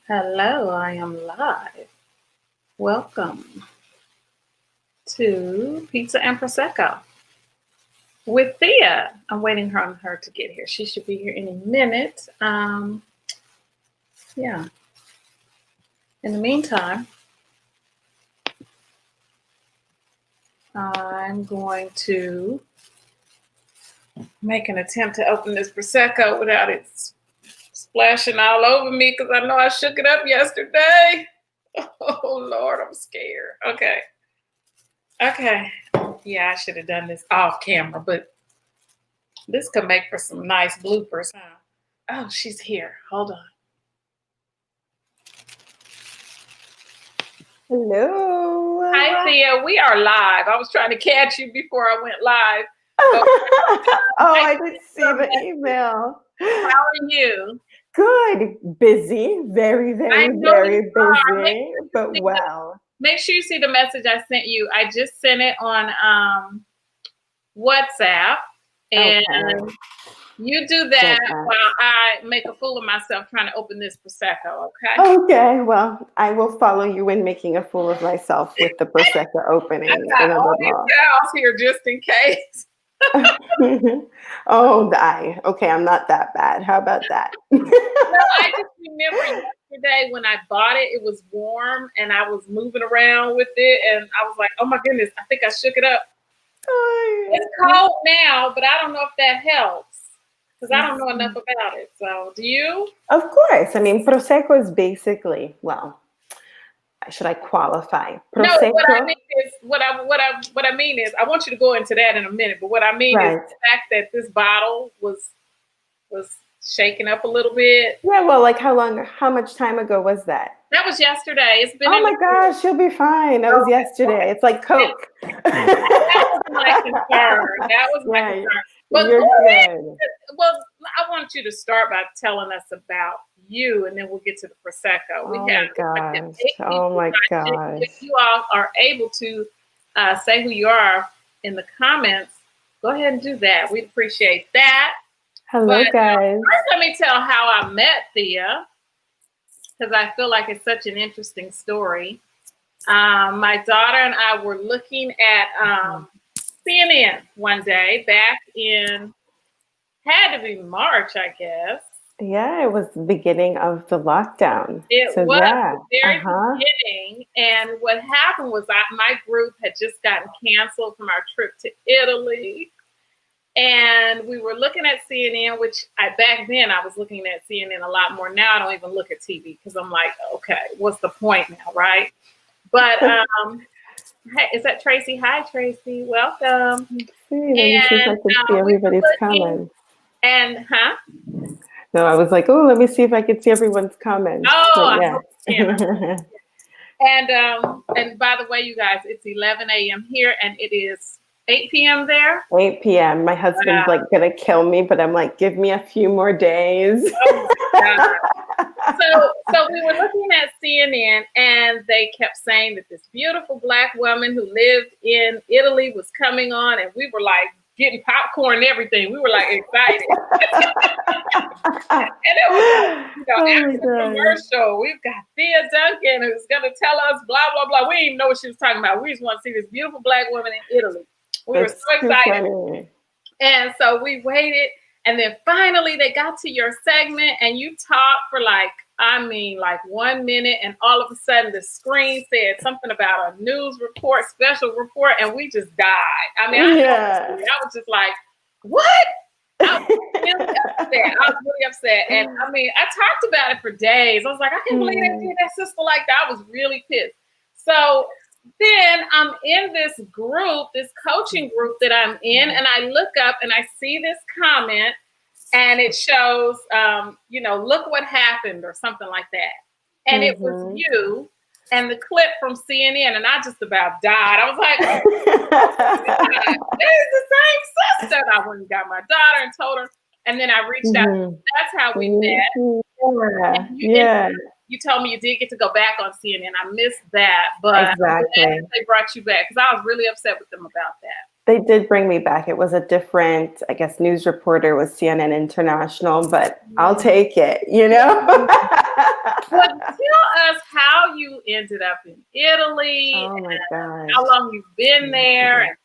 Hello, I am live. Welcome to Pizza and Prosecco with Thea. I'm waiting on her to get here. She should be here any minute. Yeah. In the meantime, I'm going to make an attempt to open this Prosecco without it splashing all over me because I know I shook it up yesterday. Oh, Lord, I'm scared. Okay. Yeah, I should have done this off camera, but this could make for some nice bloopers, huh? Oh, she's here. Hold on. Hello. Hi, Thea. We are live. I was trying to catch you before I went live. I did see the email. How are you? Good. Busy. Very, I very, know very you are. busy. But wow. Make sure you see the message I sent you. I just sent it on WhatsApp, and Okay. you do that while I make a fool of myself trying to open this Prosecco, okay? Okay. Well, I will follow you in making a fool of myself with the Prosecco opening I got in a all bit these more. towels here just in case. Okay, I'm not that bad. How about that? Well, I just remember yesterday when I bought it, it was warm and I was moving around with it, and I was like, oh my goodness, I think I shook it up. It's cold now, but I don't know if that helps because I don't know enough about it. So, do you? Of course. I mean, Prosecco is basically, well, should I qualify? No, what I Prosecco, mean is what I mean is I want you to go into that in a minute. But what I mean is right. the fact that this bottle was shaken up a little bit. Yeah, well, like how much time ago was that? That was yesterday. It's been Oh in my gosh, you'll be fine. That was yesterday. It's like Coke. that was my concern. That was my concern. But You're go ahead. good. Well, I want you to start by telling us about you, and then we'll get to the Prosecco. We Oh have my gosh. 8 Oh people my watching. gosh. If you all are able to say who you are in the comments, go ahead and do that. We'd appreciate that. Hello, But guys. first, let me tell how I met Thea, because I feel like it's such an interesting story. My daughter and I were looking at CNN one day back in, had to be March, I guess. Yeah, it was the beginning of the lockdown. It So was yeah. the very beginning. And what happened was my group had just gotten canceled from our trip to Italy. And we were looking at CNN, which back then I was looking at CNN a lot more. Now I don't even look at TV because I'm like, okay, what's the point now, right? But hey, is that Tracy? Hi, Tracy. Welcome. Let me see if I can see everybody's comments. And No, I was like, oh, let me see if I can see everyone's comments. Oh, yeah. And by the way, you guys, it's 11 a.m. here, and it is 8 p.m. there. 8 p.m. My husband's like gonna kill me, but I'm like, give me a few more days. Oh my God. So we were looking at CNN, and they kept saying that this beautiful Black woman who lived in Italy was coming on, and we were like getting popcorn and everything. We were like excited. And it was, after the commercial, we've got Thea Duncan who's going to tell us blah, blah, blah. We didn't even know what she was talking about. We just want to see this beautiful Black woman in Italy. We were so excited. Funny. And so we waited. And then finally they got to your segment and you talked for like 1 minute. And all of a sudden the screen said something about a news report, special report. And we just died. I mean, I was just like, what? I was really upset. And I mean, I talked about it for days. I was like, I can't believe they did that sister like that. I was really pissed. So then I'm in this group, this coaching group that I'm in, and I look up and I see this comment and it shows, look what happened or something like that. And it was you and the clip from CNN, and I just about died. I was like, this is the same sister. And I went and got my daughter and told her, and then I reached out. That's how we met. You told me you did get to go back on CNN. I missed that, but they brought you back because I was really upset with them about that. They did bring me back. It was a different, I guess, news reporter with CNN International, but I'll take it, But tell us how you ended up in Italy, Oh my and gosh. how long you've been there.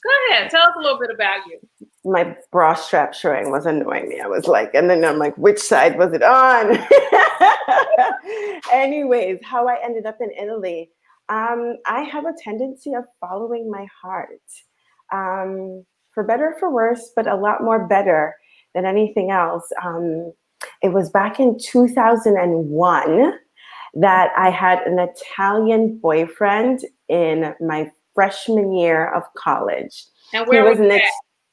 Go ahead, tell us a little bit about you. My bra strap showing was annoying me. I was like, and then I'm like, which side was it on? Anyways, how I ended up in Italy. I have a tendency of following my heart, for better or for worse, but a lot more better than anything else. It was back in 2001 that I had an Italian boyfriend in my freshman year of college. And He where was was an that?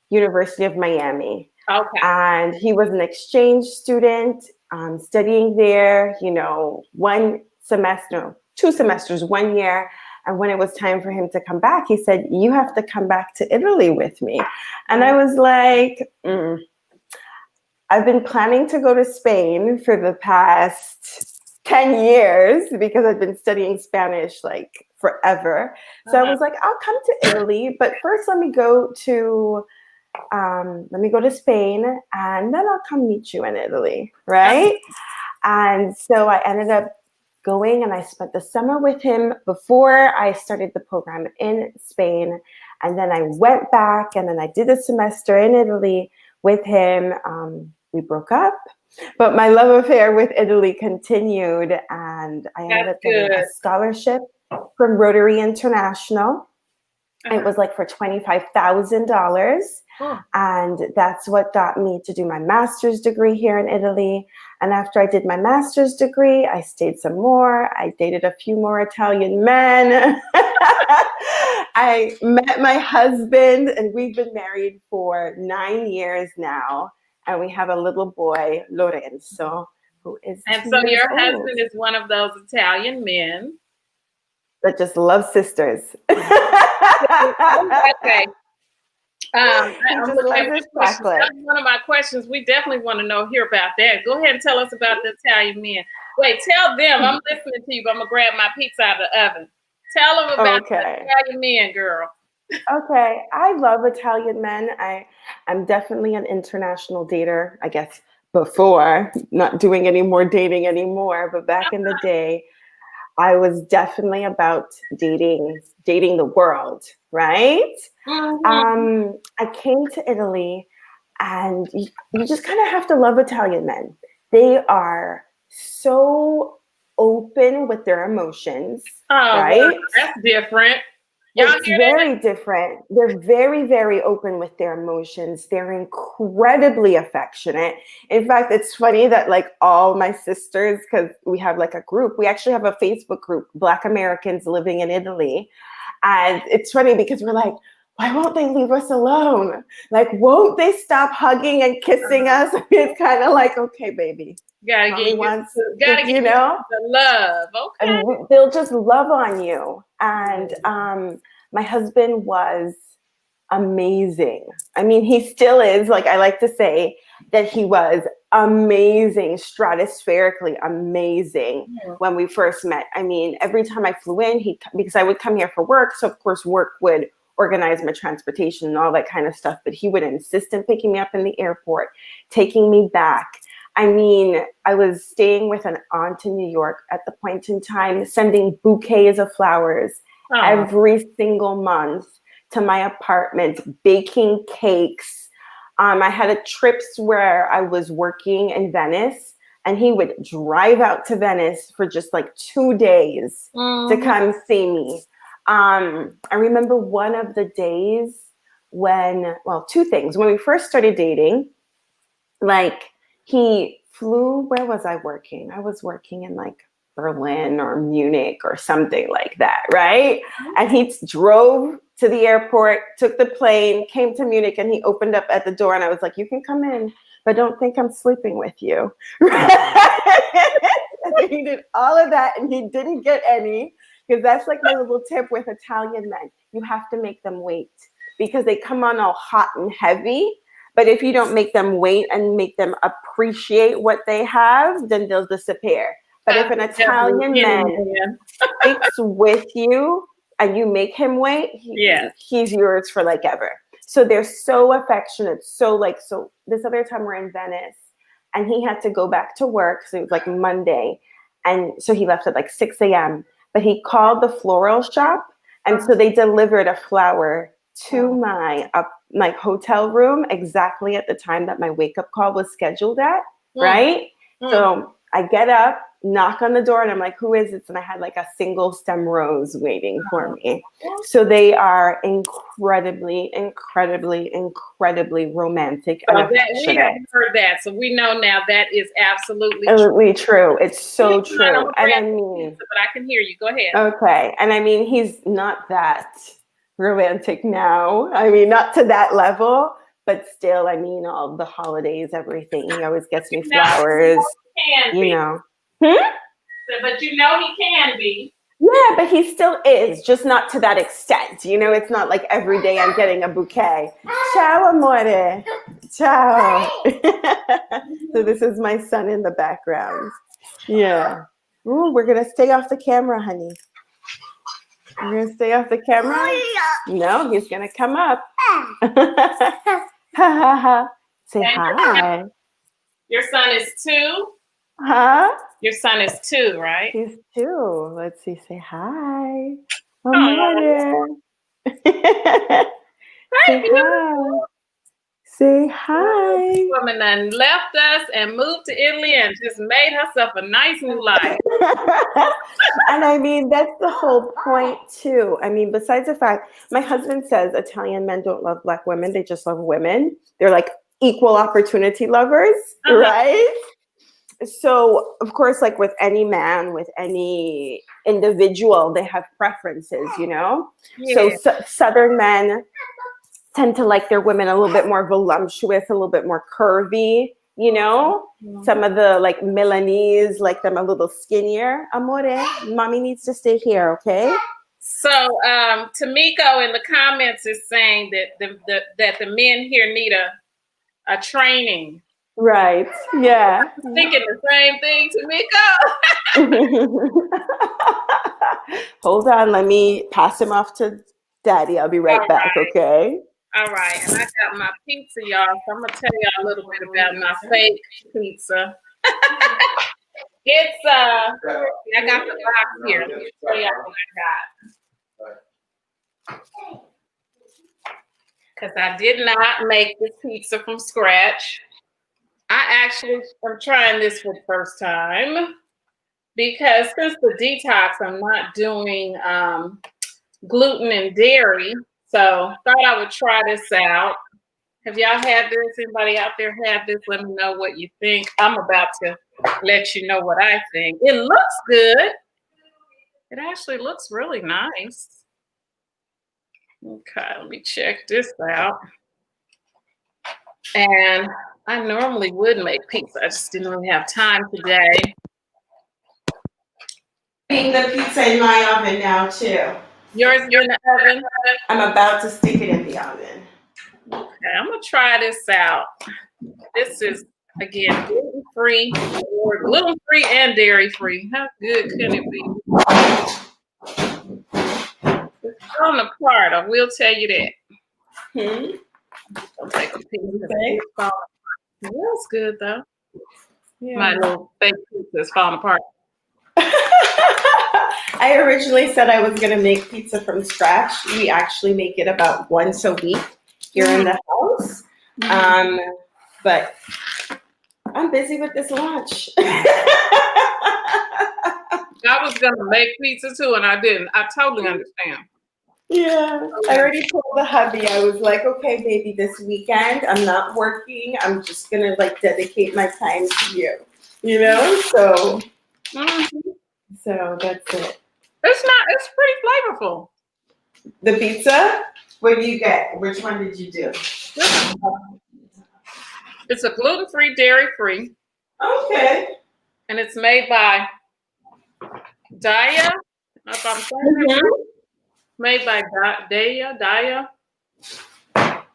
University of Miami. Okay. And he was an exchange student, studying there, one semester, no, 2 semesters, 1 year. And when it was time for him to come back, he said, "You have to come back to Italy with me." And I was like, I've been planning to go to Spain for the past 10 years because I've been studying Spanish like forever. So I was like, I'll come to Italy, but first let me go to Spain, and then I'll come meet you in Italy, right? And so I ended up going, and I spent the summer with him before I started the program in Spain. And then I went back, and then I did a semester in Italy with him. We broke up, but my love affair with Italy continued, and I ended up getting a scholarship from Rotary International. It was like for $25,000. And that's what got me to do my master's degree here in Italy. And after I did my master's degree, I stayed some more. I dated a few more Italian men. I met my husband, and we've been married for 9 years now. And we have a little boy, Lorenzo, who is 2 And so years your old. husband is one of those Italian men that just love sisters. Okay. I'm looking at his questions. chocolate. That's one of my questions. We definitely want to hear about that. Go ahead and tell us about the Italian men. Wait, tell them. I'm listening to you, but I'm going to grab my pizza out of the oven. Tell them about the Italian men, girl. Okay. I love Italian men. I'm definitely an international dater, I guess, before. Not doing any more dating anymore, but back in the day, I was definitely about dating the world, right? I came to Italy, and you just kind of have to love Italian men. They are so open with their emotions, right? Well, that's different. It's very different. They're very, very open with their emotions. They're incredibly affectionate. In fact, it's funny that like all my sisters, because we have like a group, we actually have a Facebook group, Black Americans living in Italy. And it's funny because we're like, why won't they leave us alone? Like, won't they stop hugging and kissing us? It's kind of like, okay, baby. Gotta get the love. Okay. And they'll just love on you. And my husband was amazing. I mean, he still is. Like, I like to say that he was amazing, stratospherically amazing when we first met. I mean, every time I flew in, because I would come here for work. So, of course, work would organize my transportation and all that kind of stuff. But he would insist on picking me up in the airport, taking me back. I mean, I was staying with an aunt in New York at the point in time, sending bouquets of flowers every single month to my apartment, baking cakes. I had trips where I was working in Venice, and he would drive out to Venice for just like 2 days to come see me. I remember one of the days two things. When we first started dating, like, he flew, where was I working? I was working in like Berlin or Munich or something like that, right? And he drove to the airport, took the plane, came to Munich, and he opened up at the door, and I was like, you can come in, but don't think I'm sleeping with you. And he did all of that, and he didn't get any, because that's like my little tip with Italian men. You have to make them wait, because they come on all hot and heavy. But if you don't make them wait and make them appreciate what they have, then they'll disappear. But if an Italian man sticks with you and you make him wait, he's yours for like ever. So they're so affectionate. So this other time we're in Venice, and he had to go back to work. So it was like Monday. And so he left at like 6 a.m. But he called the floral shop. And so they delivered a flower to my hotel room exactly at the time that my wake up call was scheduled at. Right. So I get up, knock on the door, and I'm like, who is it? And I had like a single stem rose waiting for me. So they are incredibly, incredibly, incredibly romantic. So we have heard that. So we know now that is absolutely true. It's so true. And I mean, but I can hear you. Go ahead. Okay. And I mean, he's not that romantic now. I mean, not to that level. But still, I mean, all the holidays, everything. He always gets me flowers. You know. But you know he can be. Yeah, but he still is, just not to that extent. You know, it's not like every day I'm getting a bouquet. Ciao, amore. Ciao. So this is my son in the background. Yeah. Ooh, we're going to stay off the camera, honey. We're going to stay off the camera? No, he's going to come up. Say hi. Your son is 2? Huh? Your son is 2, right? He's 2. Let's see. Say hi. Oh, say hi. Say hi. This woman done left us and moved to Italy and just made herself a nice new life. And I mean, that's the whole point too. I mean, besides the fact, my husband says Italian men don't love Black women. They just love women. They're like equal opportunity lovers, right? So, of course, like with any man, with any individual, they have preferences, you know? Yeah. So Southern men tend to like their women a little bit more voluptuous, a little bit more curvy, you know? Some of the like Milanese like them a little skinnier. Amore, mommy needs to stay here, okay? So Tamiko in the comments is saying that the men here need a training. Right. Yeah. I'm thinking the same thing, Tamiko. Hold on, let me pass him off to Daddy. I'll be right back, okay? All right, and I got my pizza, y'all. So I'm gonna tell y'all a little bit about my fake pizza. It's I got the box here. Let me show y'all what I got. Because I did not make this pizza from scratch. I actually am trying this for the first time because since the detox, I'm not doing gluten and dairy. So thought I would try this out. Have y'all had this? Anybody out there had this? Let me know what you think. I'm about to let you know what I think. It looks good. It actually looks really nice. Okay, let me check this out. And I normally would make pizza. I just didn't really have time today. Putting the pizza in my oven now too. Yours in the oven? I'm about to stick it in the oven. Okay, I'm gonna try this out. This is again gluten-free and dairy-free. How good can it be? It's falling apart. I will tell you that. I'll take a piece of it. That's good though. Yeah. My little fake pizza is falling apart. I originally said I was going to make pizza from scratch. We actually make it about once a week here in the house. But I'm busy with this launch. I was going to make pizza too, and I didn't. I totally understand. Yeah, I already told the hubby, I was like, okay, baby, this weekend, I'm not working. I'm just going to like dedicate my time to you, you know? So, so that's it. It's pretty flavorful. The pizza? What do you get? Which one did you do? It's a gluten-free, dairy-free. Okay. And it's made by Thea. If I'm saying it, made by Thea.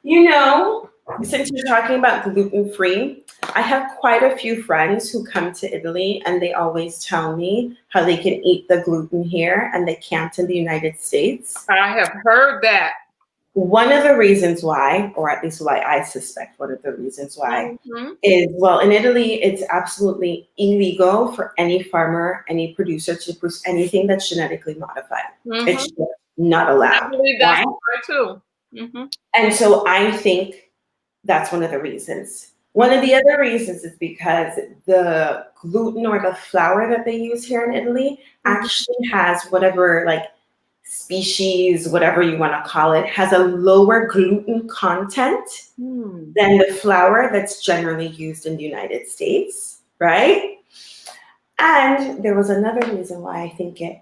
You know, since you're talking about gluten-free, I have quite a few friends who come to Italy and they always tell me how they can eat the gluten here and they can't in the United States. I have heard that. one of the reasons why, or at least why I suspect one of the reasons why, Mm-hmm. is, well, in Italy, it's absolutely illegal for any farmer, any producer to produce anything that's genetically modified. Mm-hmm. It's just not I allowed. believe that's Right? right too. Mm-hmm. And so I think that's one of the reasons. One of the other reasons is because the gluten or the flour that they use here in Italy actually has whatever, like, species, whatever you want to call it, has a lower gluten content than the flour that's generally used in the United States, right? And there was another reason why I think it,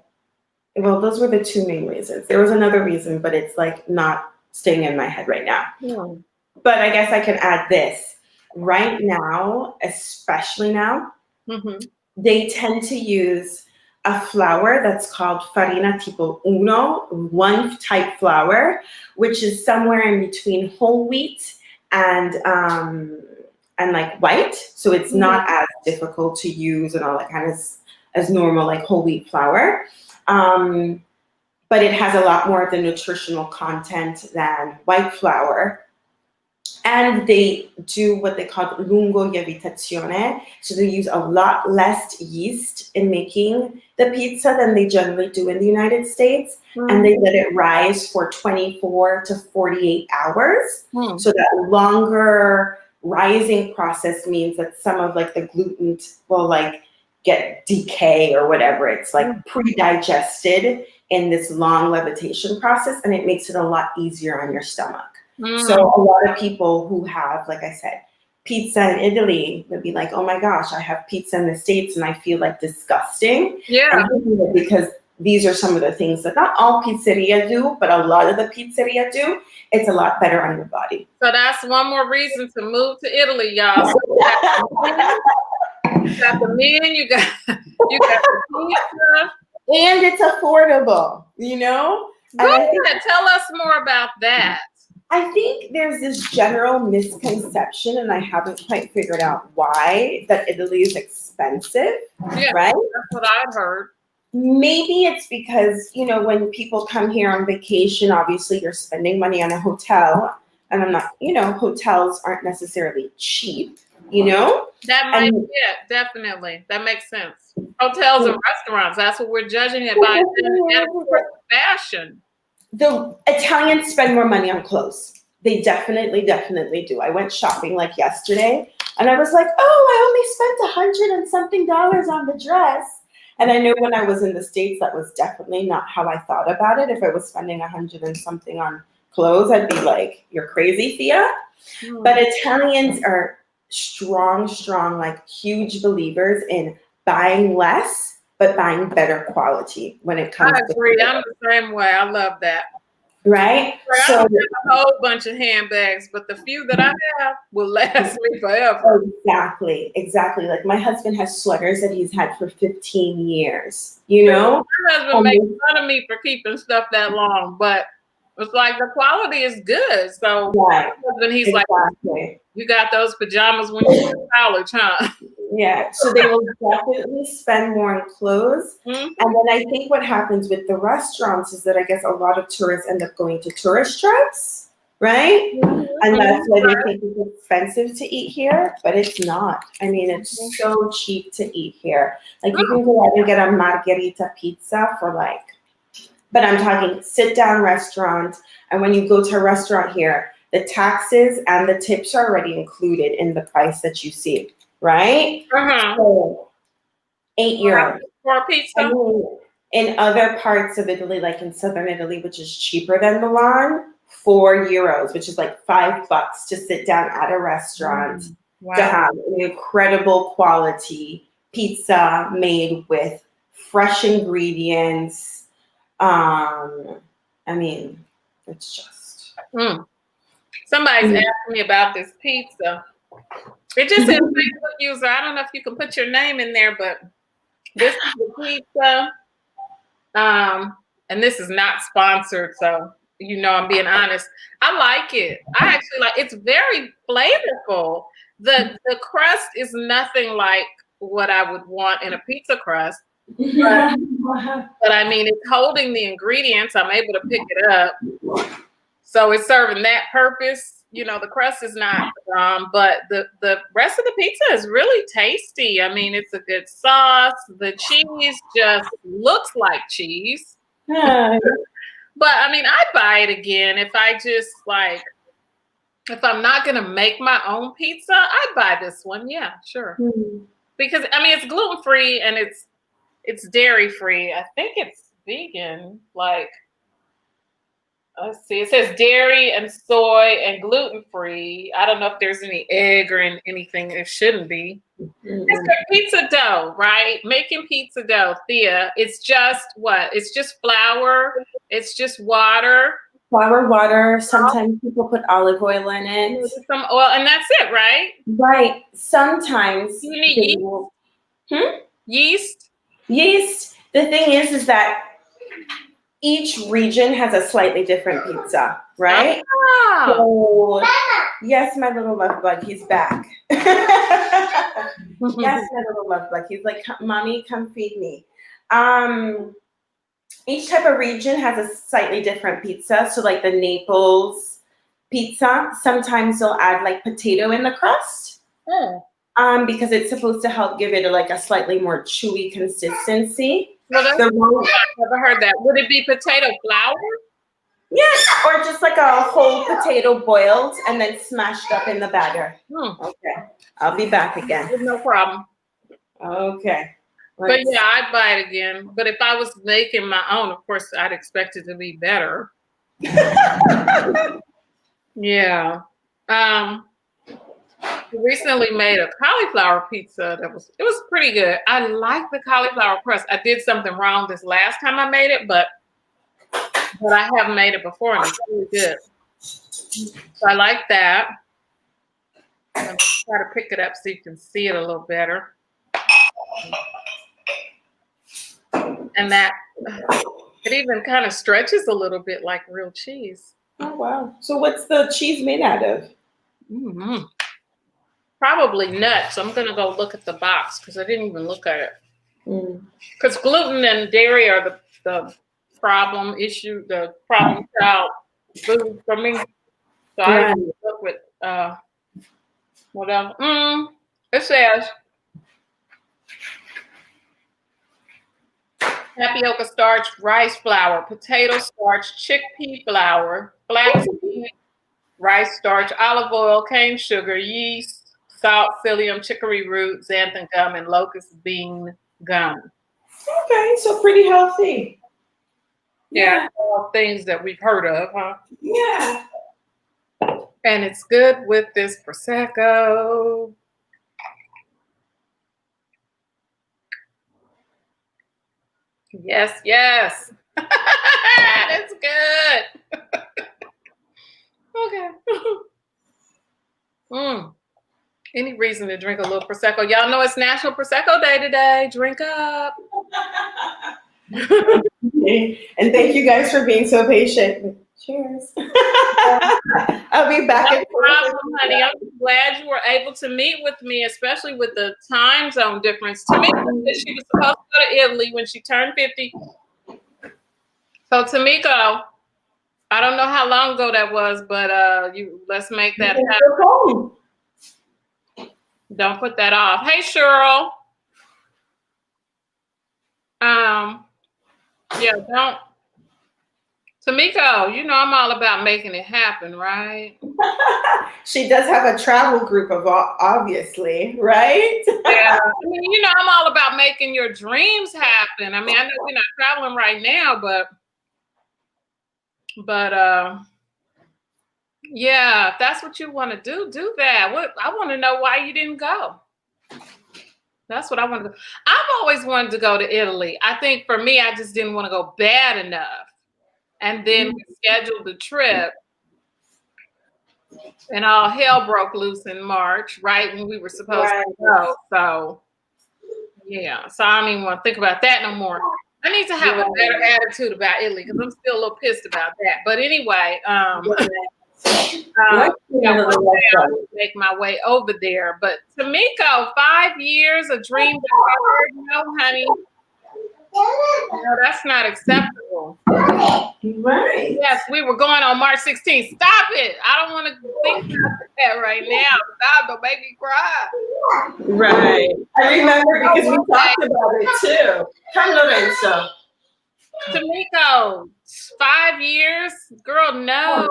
well, those were the two main reasons. There was another reason, but it's like not staying in my head right now. Mm. But I guess I can add this. Right now, especially now, Mm-hmm. they tend to use a flour that's called farina tipo uno, one type flour, which is somewhere in between whole wheat and like white. So it's not as difficult to use and all that kind of as normal like whole wheat flour. But it has a lot more of the nutritional content than white flour. And they do what they call lungo lievitazione. So they use a lot less yeast in making the pizza than they generally do in the United States. And they let it rise for 24 to 48 hours. So that longer rising process means that some of like the gluten will like get decay or whatever. It's like pre-digested in this long levitation process, and it makes it a lot easier on your stomach. So a lot of people who have, like I said, pizza in Italy would be like, oh my gosh, I have pizza in the States and I feel like disgusting. Yeah. And because these are some of the things that not all pizzeria do, but a lot of the pizzeria do. It's a lot better on your body. So that's one more reason to move to Italy, y'all. So you got the men, you got the pizza. And it's affordable, you know? Go ahead, tell us more about that. I think there's this general misconception, and I haven't quite figured out why, that Italy is expensive, Yeah, right? that's what I've heard. Maybe it's because, you know, when people come here on vacation, obviously you're spending money on a hotel, and I'm not, you know, hotels aren't necessarily cheap, you know? That might be it, definitely. That makes sense. Hotels and restaurants, that's what we're judging it by. And of course, fashion. The Italians spend more money on clothes. They definitely do. I went shopping like yesterday, and I was like, oh, I only spent $100 and something on the dress. And I know when I was in the States, that was definitely not how I thought about it. If I was spending $100 and something on clothes, I'd be like, you're crazy, Thea. But Italians are strong, like huge believers in buying less, but buying better quality when it comes to. I agree. I'm the same way. I love that. Right? I don't have a whole bunch of handbags, but the few that I have will last me forever. Exactly. Like my husband has sweaters that he's had for 15 years, you know? My husband makes fun of me for keeping stuff that long, but it's like the quality is good. So my husband, he's like, you got those pajamas when you were in college, huh? Yeah, so they will definitely spend more on clothes. And then I think what happens with the restaurants is that I guess a lot of tourists end up going to tourist traps, right? And that's why they think it's expensive to eat here, but it's not. I mean, it's so cheap to eat here. Like you can go out and get a margherita pizza for like, but I'm talking sit-down restaurant. And when you go to a restaurant here, the taxes and the tips are already included in the price that you see. Right? So €8 for a pizza. I mean, in other parts of Italy, like in southern Italy, which is cheaper than Milan, €4, which is like $5 to sit down at a restaurant to have an incredible quality pizza made with fresh ingredients. I mean, it's just. Somebody's asking me about this pizza. It just says Facebook user. I don't know if you can put your name in there, but this is the pizza. And this is not sponsored, so you know I'm being honest. I like it. I actually like it's very flavorful. The crust is nothing like what I would want in a pizza crust. But I mean it's holding the ingredients. I'm able to pick it up. So it's serving that purpose. You know, the crust is not, but the rest of the pizza is really tasty. I mean, it's a good sauce. The cheese just looks like cheese. Yeah. But I mean, I'd buy it again if I just like, if I'm not gonna make my own pizza, I'd buy this one. Yeah, sure. Because I mean, it's gluten free and it's dairy free. I think it's vegan. Like, let's see, it says dairy and soy and gluten free. I don't know if there's any egg or anything. It shouldn't be. It's a pizza dough, right? Making pizza dough, Thea. It's just what? It's just flour. It's just water. Flour, water. Sometimes people put olive oil in it. Some oil, and that's it, right? Right. Sometimes You need yeast. Yeast. Yeast. The thing is that each region has a slightly different pizza, right? Oh. So, yes, my little love bug, he's back. Yes, my little love bug. He's like, Mommy, come feed me. Each type of region has a slightly different pizza. So like the Naples pizza, sometimes they'll add like potato in the crust. Because it's supposed to help give it a slightly more chewy consistency. Well, I've never heard that. Would it be potato flour? Yes, or just like a whole potato boiled and then smashed up in the batter. Okay, I'll be back again. No problem. Okay. But yeah, I'd buy it again. But if I was making my own, of course, I'd expect it to be better. Yeah. Recently made a cauliflower pizza it was pretty good. I like the cauliflower crust. I did something wrong this last time I made it, but I have made it before and it's really good. So I like that. I'm gonna try to pick it up so you can see it a little better. And that it even kind of stretches a little bit like real cheese. Oh wow! So what's the cheese made out of? Probably nuts. I'm gonna go look at the box because I didn't even look at it. Because gluten and dairy are the problem child food for me. So I didn't look with what else? It says tapioca starch, rice flour, potato starch, chickpea flour, flaxseed, rice starch, olive oil, cane sugar, yeast, salt, psyllium, chicory root, xanthan gum, and locust bean gum. Okay, so pretty healthy. Yeah, all things that we've heard of, huh? Yeah. And it's good with this Prosecco. Yes, yes. That's good. Okay. Any reason to drink a little Prosecco? Y'all know it's National Prosecco Day today. Drink up. And thank you guys for being so patient. Cheers. I'll be back. No problem, honey. I'm glad you were able to meet with me, especially with the time zone difference. Tamika said she was supposed to go to Italy when she turned 50. So Tamika, I don't know how long ago that was, but let's make that happen. Don't put that off. Hey, Cheryl. Yeah, don't. Tamiko, you know I'm all about making it happen, right? She does have a travel group of obviously, right? Yeah, I mean, you know I'm all about making your dreams happen. I mean, I know we're not traveling right now, but yeah, if that's what you want to do that. I want to know why you didn't go. That's what I want to do. I've always wanted to go to Italy. I think for me, I just didn't want to go bad enough. And then we scheduled the trip. And all hell broke loose in March, right when we were supposed to go. So, yeah. So I don't even want to think about that no more. I need to have a better attitude about Italy because I'm still a little pissed about that. But anyway, make my way over there. But Tamiko, 5 years, a dream deferred. No, honey. No, that's not acceptable. beautiful. Right. Yes, we were going on March 16th. Stop it. I don't want to think about that right now. Stop, don't make me cry. Right. I remember because we talked about it too. Come, Lorenzo. Tamiko, 5 years? Girl, no.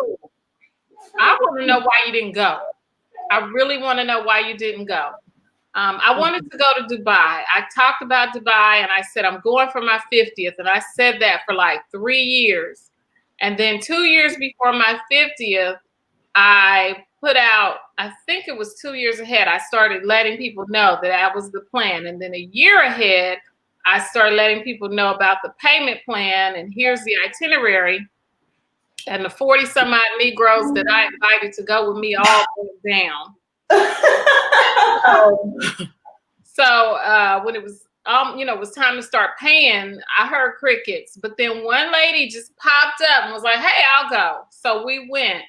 I want to know why you didn't go. I really want to know why you didn't go. I wanted to go to Dubai. I talked about Dubai and I said, I'm going for my 50th. And I said that for like 3 years. And then 2 years before my 50th, I put out, I think it was 2 years ahead, I started letting people know that that was the plan. And then a year ahead, I started letting people know about the payment plan. And here's the itinerary. And the 40 some odd Negroes that I invited to go with me all went down. So when it was it was time to start paying, I heard crickets. But then one lady just popped up and was like, hey, I'll go. So we went.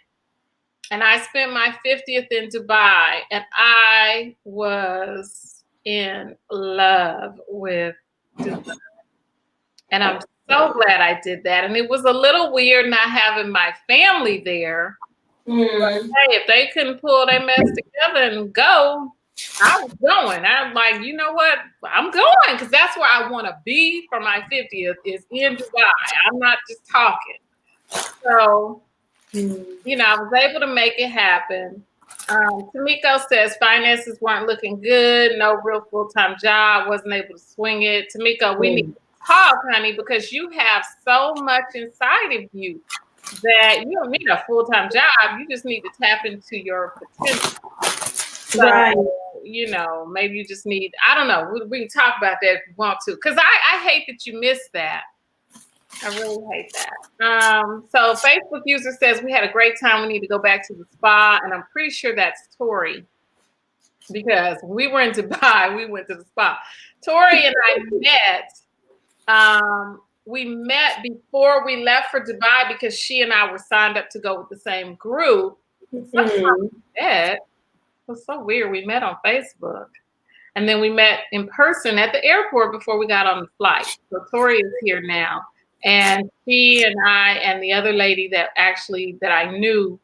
And I spent my 50th in Dubai. And I was in love with Dubai. And I'm so glad I did that. And it was a little weird not having my family there. But hey, if they couldn't pull their mess together and go, I was going. I'm like, you know what? I'm going because that's where I want to be for my 50th is in Dubai. I'm not just talking. So, I was able to make it happen. Tamiko says finances weren't looking good. No real full-time job. Wasn't able to swing it. Tamiko, we need to talk, honey, because you have so much inside of you that you don't need a full-time job. You just need to tap into your potential. So, Right. Maybe you just need, I don't know. We can talk about that if you want to. Because I hate that you missed that. I really hate that. So Facebook user says, we had a great time. We need to go back to the spa. And I'm pretty sure that's Tori. Because when we were in Dubai, we went to the spa. Tori and I met. We met before we left for Dubai because she and I were signed up to go with the same group. Somehow we met. It was so weird. We met on Facebook. And then we met in person at the airport before we got on the flight. So Tori is here now. And she and I and the other lady that I knew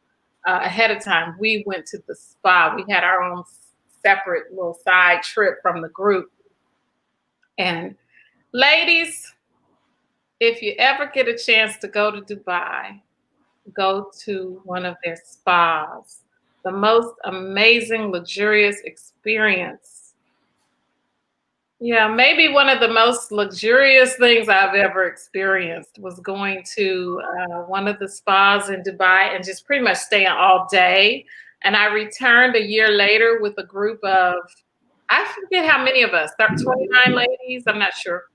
ahead of time, we went to the spa. We had our own separate little side trip from the group. And ladies, if you ever get a chance to go to Dubai, go to one of their spas. The most amazing, luxurious experience. Yeah, maybe one of the most luxurious things I've ever experienced was going to one of the spas in Dubai and just pretty much staying all day. And I returned a year later with a group of, I forget how many of us, 29 ladies, I'm not sure.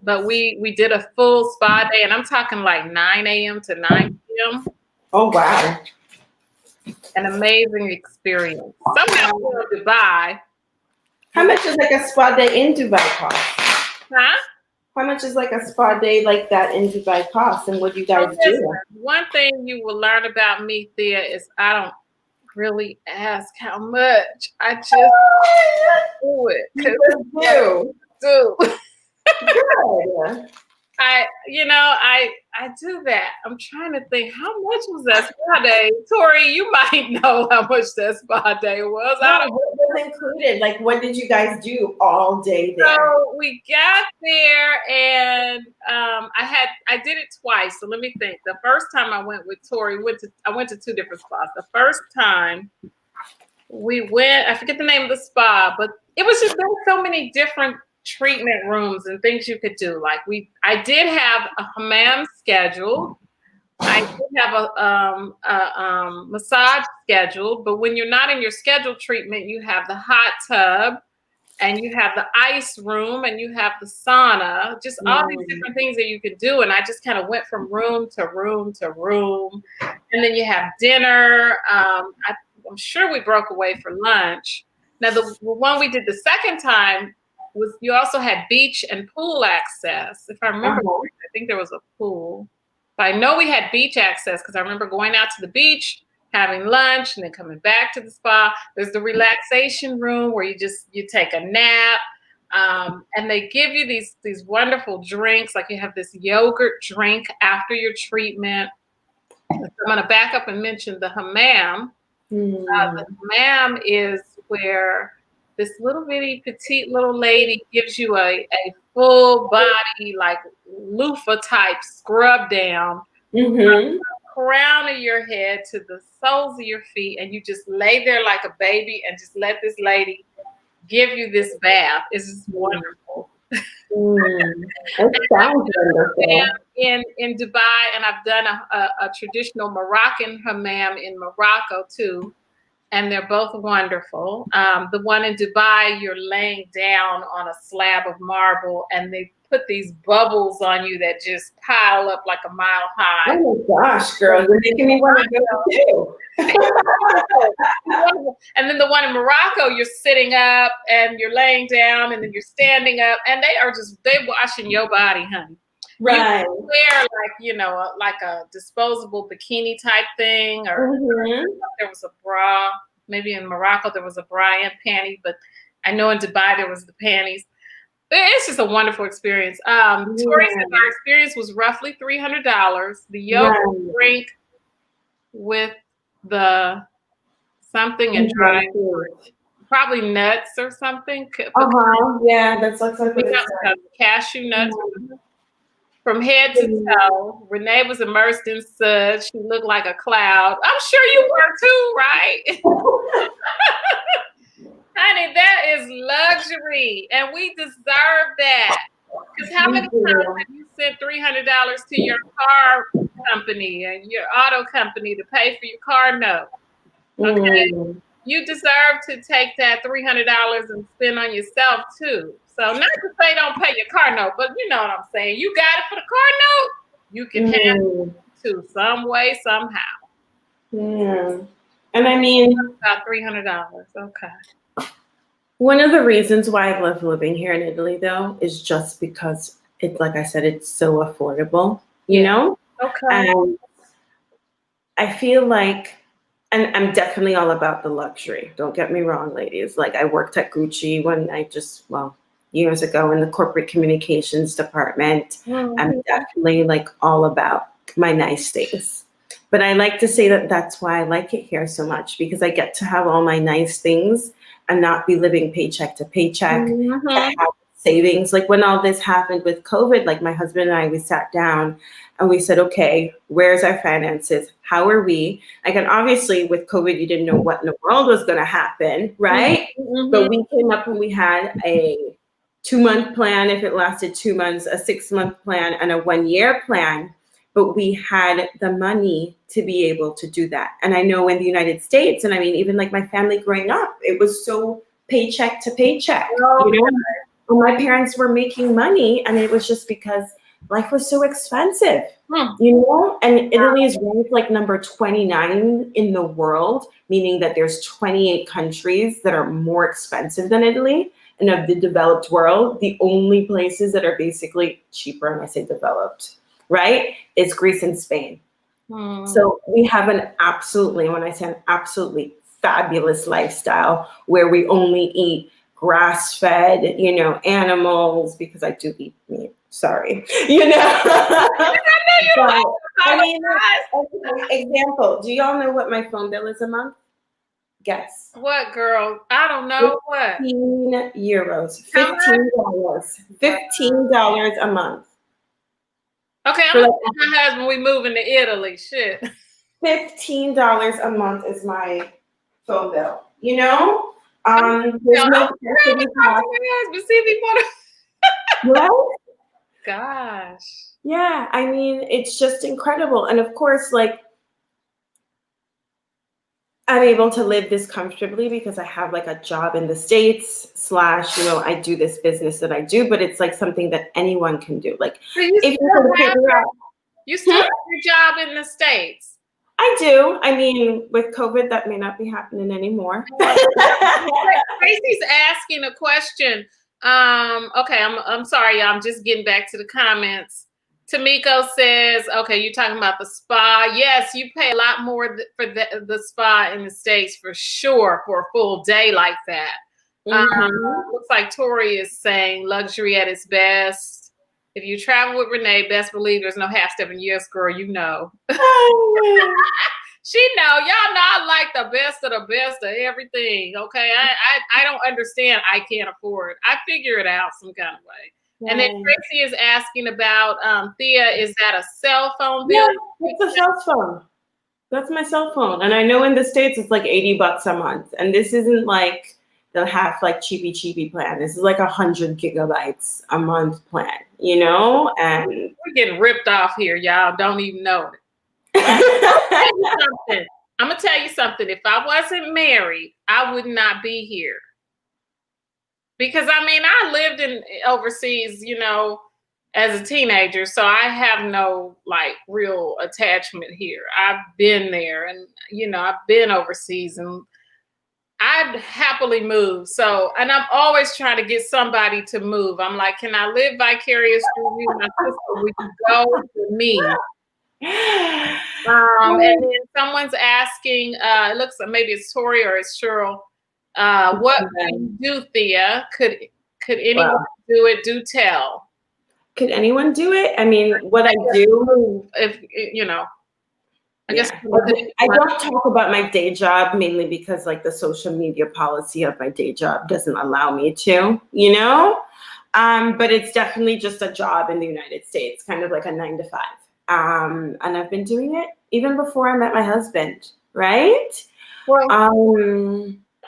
But we did a full spa day, and I'm talking like 9 a.m. to 9 p.m. Oh, wow. An amazing experience. Somehow in Dubai. How much is like a spa day in Dubai cost? Huh? How much is like a spa day like that in Dubai cost, and what do you guys do? One thing you will learn about me, Thea, is I don't really ask how much. I just do it. You do. Good. I do that. I'm trying to think, how much was that spa day? Tori, you might know how much that spa day was. What was included? Like, what did you guys do all day there? So we got there, and I did it twice. So let me think. The first time I went with Tori, I went to two different spas. The first time we went, I forget the name of the spa, but it was just, there were so many different treatment rooms and things you could do. Like I did have a hammam scheduled. I did have a massage scheduled, but when you're not in your scheduled treatment, you have the hot tub and you have the ice room and you have the sauna, just all these different things that you could do. And I just kind of went from room to room to room. And then you have dinner. I'm sure we broke away for lunch. Now, the one we did the second time was, you also had beach and pool access. If I remember, I think there was a pool. But I know we had beach access because I remember going out to the beach, having lunch, and then coming back to the spa. There's the relaxation room where you take a nap. And they give you these wonderful drinks. Like you have this yogurt drink after your treatment. So I'm going to back up and mention the hammam. The hammam is where this little bitty petite little lady gives you a full body, like loofah type scrub down from the crown of your head to the soles of your feet, and you just lay there like a baby and just let this lady give you this bath. It's just wonderful. That sounds wonderful. In Dubai, and I've done a traditional Moroccan hammam in Morocco too, and they're both wonderful. The one in Dubai, you're laying down on a slab of marble, and they put these bubbles on you that just pile up like a mile high. Oh my gosh, girl, you're making me want to go too. And then the one in Morocco, you're sitting up and you're laying down and then you're standing up, and they washing your body, honey. Right. You wear like a disposable bikini type thing, or there was a bra. Maybe in Morocco there was a bra and panty, but I know in Dubai there was the panties. It's just a wonderful experience. Tori said our experience was roughly $300. The yogurt drink with the something and dry fruit, probably nuts or something. Yeah, that's like cashew nuts. From head to toe, Renee was immersed in suds. She looked like a cloud. I'm sure you were too, right? Honey, that is luxury, and we deserve that. Because how many times have you sent $300 to your car company and your auto company to pay for your car note? Okay, you deserve to take that $300 and spend on yourself too. So not to say don't pay your car note, but you know what I'm saying. You got it for the car note, you can have it too, some way, somehow. And I mean, about $300. Okay. One of the reasons why I love living here in Italy, though, is just because it's, like I said, it's so affordable, you know? Okay. And I feel like, and I'm definitely all about the luxury. Don't get me wrong, ladies. Like I worked at Gucci when years ago in the corporate communications department. I'm definitely like all about my nice things. But I like to say that that's why I like it here so much, because I get to have all my nice things and not be living paycheck to paycheck, to have savings. Like when all this happened with COVID, like my husband and I, we sat down and we said, okay, where's our finances? How are we? Like, and obviously with COVID, you didn't know what in the world was going to happen, right? But we came up and we had a 2-month plan if it lasted 2 months, a 6-month plan, and a 1-year plan. But we had the money to be able to do that. And I know in the United States, and I mean, even like my family growing up, it was so paycheck to paycheck. You know, and my parents were making money, and it was just because life was so expensive, you know? And Italy is ranked like number 29 in the world, meaning that there's 28 countries that are more expensive than Italy. And of the developed world, the only places that are basically cheaper, and I say developed, right, is Greece and Spain. So we have an absolutely, when I say an absolutely fabulous lifestyle where we only eat grass-fed, you know, animals, because I do eat meat. Sorry, you know. But, I mean, example, do y'all know what my phone bill is a month? Guess. What, girl? I don't know. What? 15 euros. $15. $15 a month. Okay, I'm gonna tell my husband we moving to Italy. Shit. $15 a month is my phone bill. You know? There's no Right? Gosh. Yeah, I mean, it's just incredible. And of course, like, I'm able to live this comfortably because I have like a job in the States / you know, I do this business that I do, but it's like something that anyone can do. Like, so you still have your job in the States? I do. I mean, with COVID, that may not be happening anymore. Tracy's asking a question. Okay, I'm sorry, y'all. I'm just getting back to the comments. Tamiko says, okay, you're talking about the spa. Yes, you pay a lot more for the spa in the States for sure for a full day like that. Looks like Tori is saying luxury at its best. If you travel with Renee, best believe there's no half stepping. Yes, girl, you know. She know, y'all know I like the best of everything. Okay, I don't understand. I can't afford. I figure it out some kind of way. Right. And then Tracy is asking about Thea. Is that a cell phone bill? Yeah, it's a cell phone. That's my cell phone, and I know in the States it's like $80 a month, and this isn't like the half like cheapy plan. This is like 100 gigabytes a month plan, you know. And we're getting ripped off here, y'all. Don't even know it. I'm gonna tell you something. If I wasn't married, I would not be here. Because I mean, I lived in overseas, you know, as a teenager, so I have no like real attachment here. I've been there, and you know, I've been overseas, and I'd happily move. So, and I'm always trying to get somebody to move. I'm like, can I live vicarious through you, my sister? We can go with me. And then someone's asking, it looks like maybe it's Tori or it's Cheryl. What can you do, Thea? Could anyone do it? Do tell. Could anyone do it? I mean, what I do, if you know, I guess I don't talk about my day job mainly because like the social media policy of my day job doesn't allow me to, you know. But it's definitely just a job in the United States, kind of like a 9 to 5. And I've been doing it even before I met my husband, right? Well,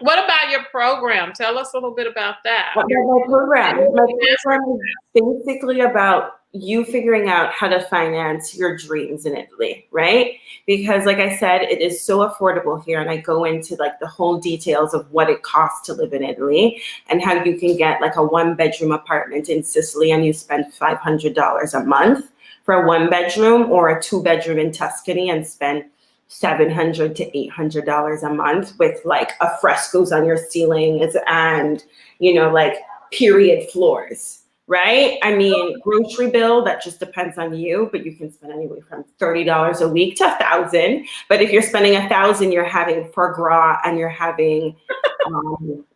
what about your program? Tell us a little bit about that. What about my program? My program is basically about you figuring out how to finance your dreams in Italy, right? Because like I said, it is so affordable here, and I go into like the whole details of what it costs to live in Italy and how you can get like a 1-bedroom apartment in Sicily and you spend $500 a month for a 1-bedroom, or a 2-bedroom in Tuscany and spend $700 to $800 a month with like frescoes on your ceilings and, you know, like period floors, right? I mean, grocery bill, that just depends on you, but you can spend anywhere from $30 a week to $1,000. But if you're spending $1,000, you're having foie gras and you're having,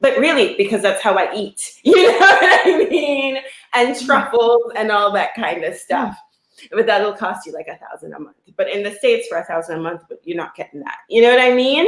but really, because that's how I eat, you know what I mean? And truffles and all that kind of stuff. But that'll cost you like $1,000 a month. But in the States, for $1,000 a month, but you're not getting that. You know what I mean?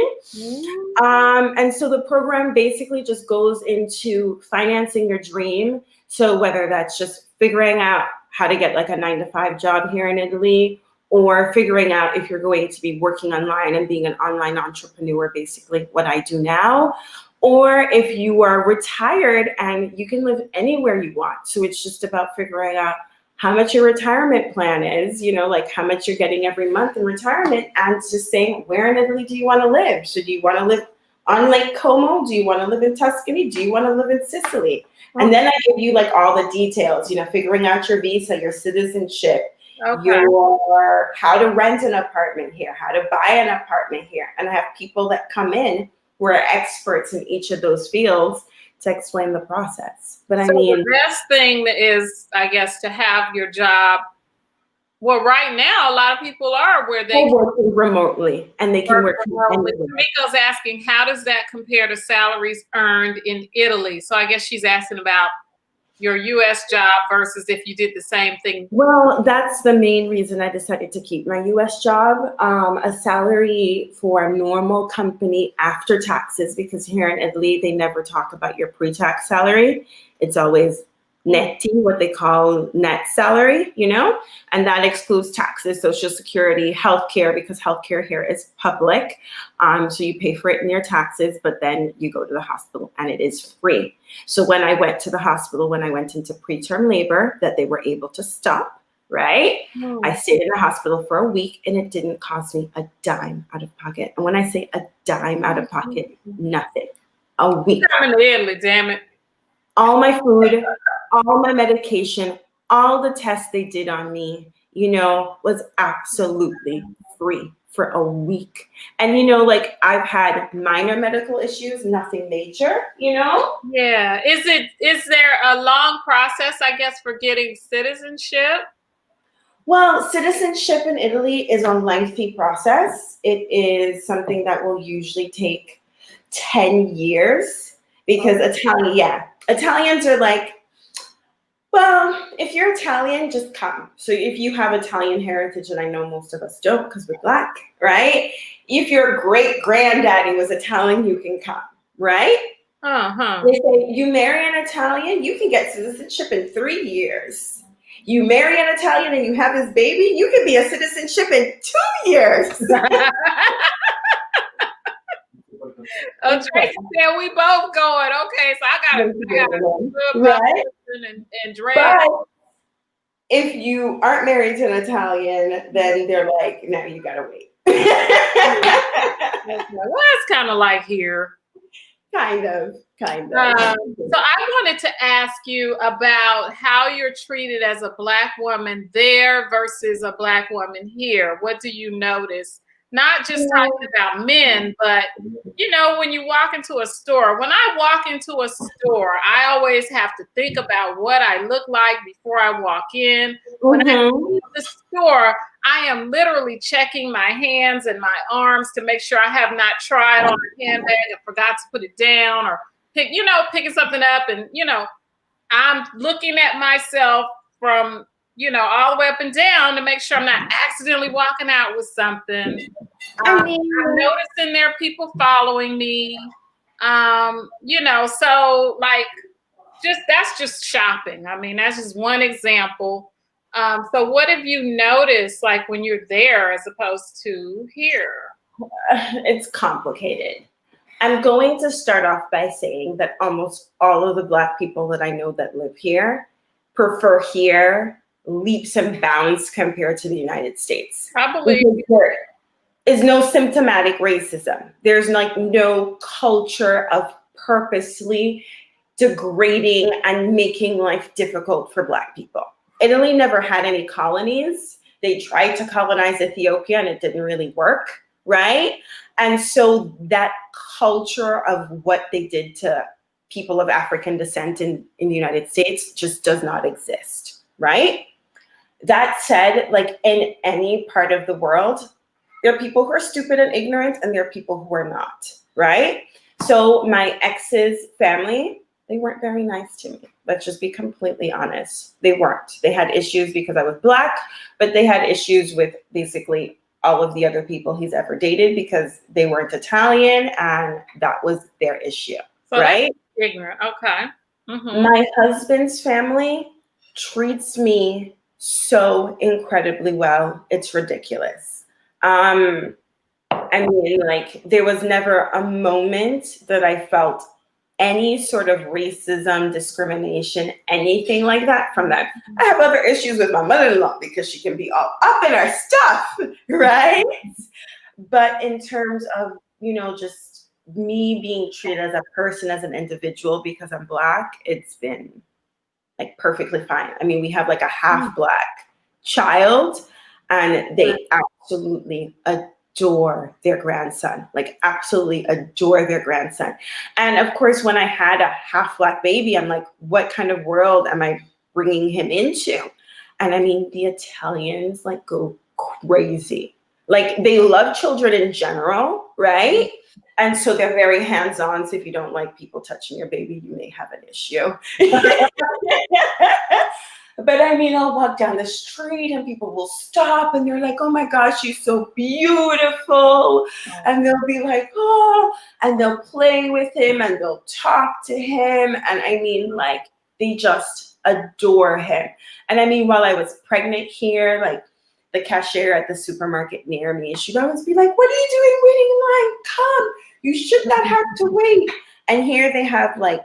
And so the program basically just goes into financing your dream. So whether that's just figuring out how to get like a 9 to 5 job here in Italy, or figuring out if you're going to be working online and being an online entrepreneur, basically what I do now, or if you are retired and you can live anywhere you want. So it's just about figuring out how much your retirement plan is, you know, like how much you're getting every month in retirement, and just saying, where in Italy do you want to live? So do you want to live on Lake Como? Do you want to live in Tuscany? Do you want to live in Sicily? And then I give you like all the details, you know, figuring out your visa, your citizenship, your how to rent an apartment here, how to buy an apartment here. And I have people that come in who are experts in each of those fields to explain the process. But I mean, the best thing is, I guess, to have your job. Well, right now, a lot of people are where they working remotely, and they can work remotely. Miko's asking, how does that compare to salaries earned in Italy? So I guess she's asking about your U.S. job versus if you did the same thing. Well, that's the main reason I decided to keep my U.S. job. A salary for a normal company after taxes, because here in Italy, they never talk about your pre-tax salary. It's always netti, what they call net salary, you know, and that excludes taxes, Social Security, healthcare, because healthcare here is public. So you pay for it in your taxes, but then you go to the hospital and it is free. So when I went to the hospital, when I went into preterm labor, that they were able to stop, right? I stayed in the hospital for a week and it didn't cost me a dime out of pocket. And when I say a dime out of pocket, nothing. A week. I'm in Italy, damn it. All my food, all my medication, all the tests they did on me, you know, was absolutely free for a week. And, you know, like I've had minor medical issues, nothing major, you know? Yeah. Is there a long process, I guess, for getting citizenship? Well, citizenship in Italy is a lengthy process. It is something that will usually take 10 years. because Italians are like, well, if you're Italian, just come. So if you have Italian heritage, and I know most of us don't because we're Black, right? If your great granddaddy was Italian, you can come, right? They say you marry an Italian, you can get citizenship in 3 years. You marry an Italian and you have his baby, you can be a citizenship in 2 years. Oh, Tracy said we both going. Okay, so I got to right? and drag. But if you aren't married to an Italian, then they're like, no, you gotta wait. Well, it's kind of like here. Kind of. So I wanted to ask you about how you're treated as a Black woman there versus a Black woman here. What do you notice? Not just talking about men, but you know, when you walk into a store, when I walk into a store, I always have to think about what I look like before I walk in. When I leave the store, I am literally checking my hands and my arms to make sure I have not tried on a handbag and forgot to put it down, or picking something up, and I'm looking at myself from all the way up and down to make sure I'm not accidentally walking out with something. I'm noticing there are people following me. So like, that's just shopping. I mean, that's just one example. So what have you noticed, like when you're there as opposed to here? It's complicated. I'm going to start off by saying that almost all of the Black people that I know that live here prefer here leaps and bounds compared to the United States. Probably. Because there is no symptomatic racism. There's like no culture of purposely degrading and making life difficult for Black people. Italy never had any colonies. They tried to colonize Ethiopia and it didn't really work, right? And so that culture of what they did to people of African descent in the United States just does not exist, right? That said, like in any part of the world, there are people who are stupid and ignorant, and there are people who are not, right? So my ex's family, they weren't very nice to me. Let's just be completely honest. They weren't. They had issues because I was Black, but they had issues with basically all of the other people he's ever dated because they weren't Italian, and that was their issue, so right? Ignorant, okay. My husband's family treats me so incredibly well. It's ridiculous. I mean, like, there was never a moment that I felt any sort of racism, discrimination, anything like that from them. I have other issues with my mother-in-law because she can be all up in our stuff, right? But in terms of, just me being treated as a person, as an individual, because I'm Black, it's been like perfectly fine. I mean, we have like a half Black child, and they absolutely adore their grandson, like absolutely adore their grandson. And of course, when I had a half Black baby, I'm like, what kind of world am I bringing him into? And I mean, the Italians like go crazy. Like, they love children in general, right? And so they're very hands-on. So if you don't like people touching your baby, you may have an issue. But I mean, I'll walk down the street and people will stop and they're like, oh my gosh, you're so beautiful. And they'll be like, oh, and they'll play with him and they'll talk to him. And I mean, like, they just adore him. And I mean, while I was pregnant here, like, the cashier at the supermarket near me, she'd always be like, what are you doing waiting in line? Come, you should not have to wait. And here they have like,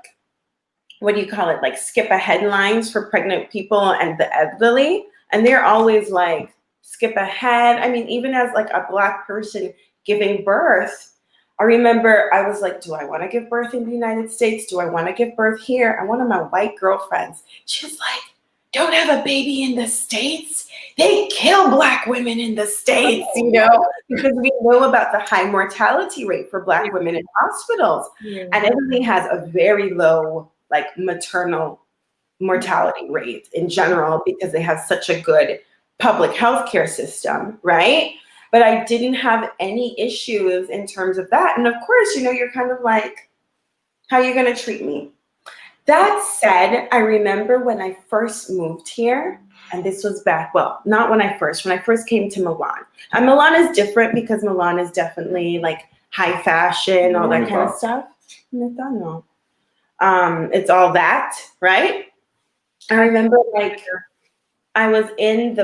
what do you call it? Like skip ahead lines for pregnant people and the elderly. And they're always like, skip ahead. I mean, even as like a Black person giving birth, I remember I was like, do I want to give birth in the United States? Do I want to give birth here? And one of my white girlfriends, she was like, don't have a baby in the States. They kill Black women in the States, because we know about the high mortality rate for Black women in hospitals. Yeah. And Italy has a very low, like, maternal mortality rate in general because they have such a good public healthcare system, right? But I didn't have any issues in terms of that. And of course, you're kind of like, How are you going to treat me? That said, I remember when I first moved here, and this was back, well, not when I first came to Milan. And Milan is different because Milan is definitely like high fashion, all that kind of stuff. No. It's all that, right? I remember like I was in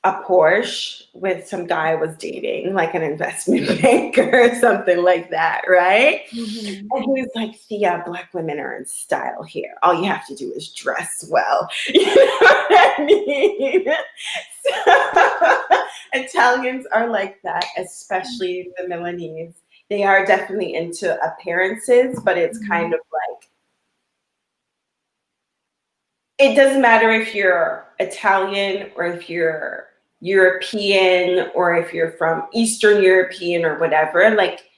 a Porsche with some guy I was dating, like an investment banker or something like that, right? Mm-hmm. And he was like, Thea, Black women are in style here. All you have to do is dress well. You know what I mean? So, Italians are like that, especially the Milanese. They are definitely into appearances, but it's kind of like, it doesn't matter if you're Italian or if you're European or if you're from Eastern European or whatever. Like,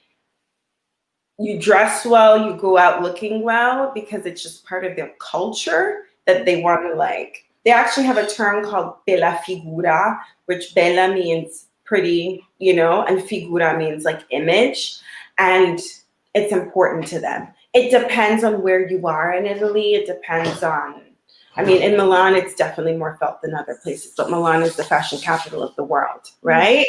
you dress well, you go out looking well because it's just part of their culture that they want to like. They actually have a term called bella figura, which bella means pretty, and figura means like image. And it's important to them. It depends on where you are in Italy. It depends on, I mean, in Milan, it's definitely more felt than other places, but Milan is the fashion capital of the world, right?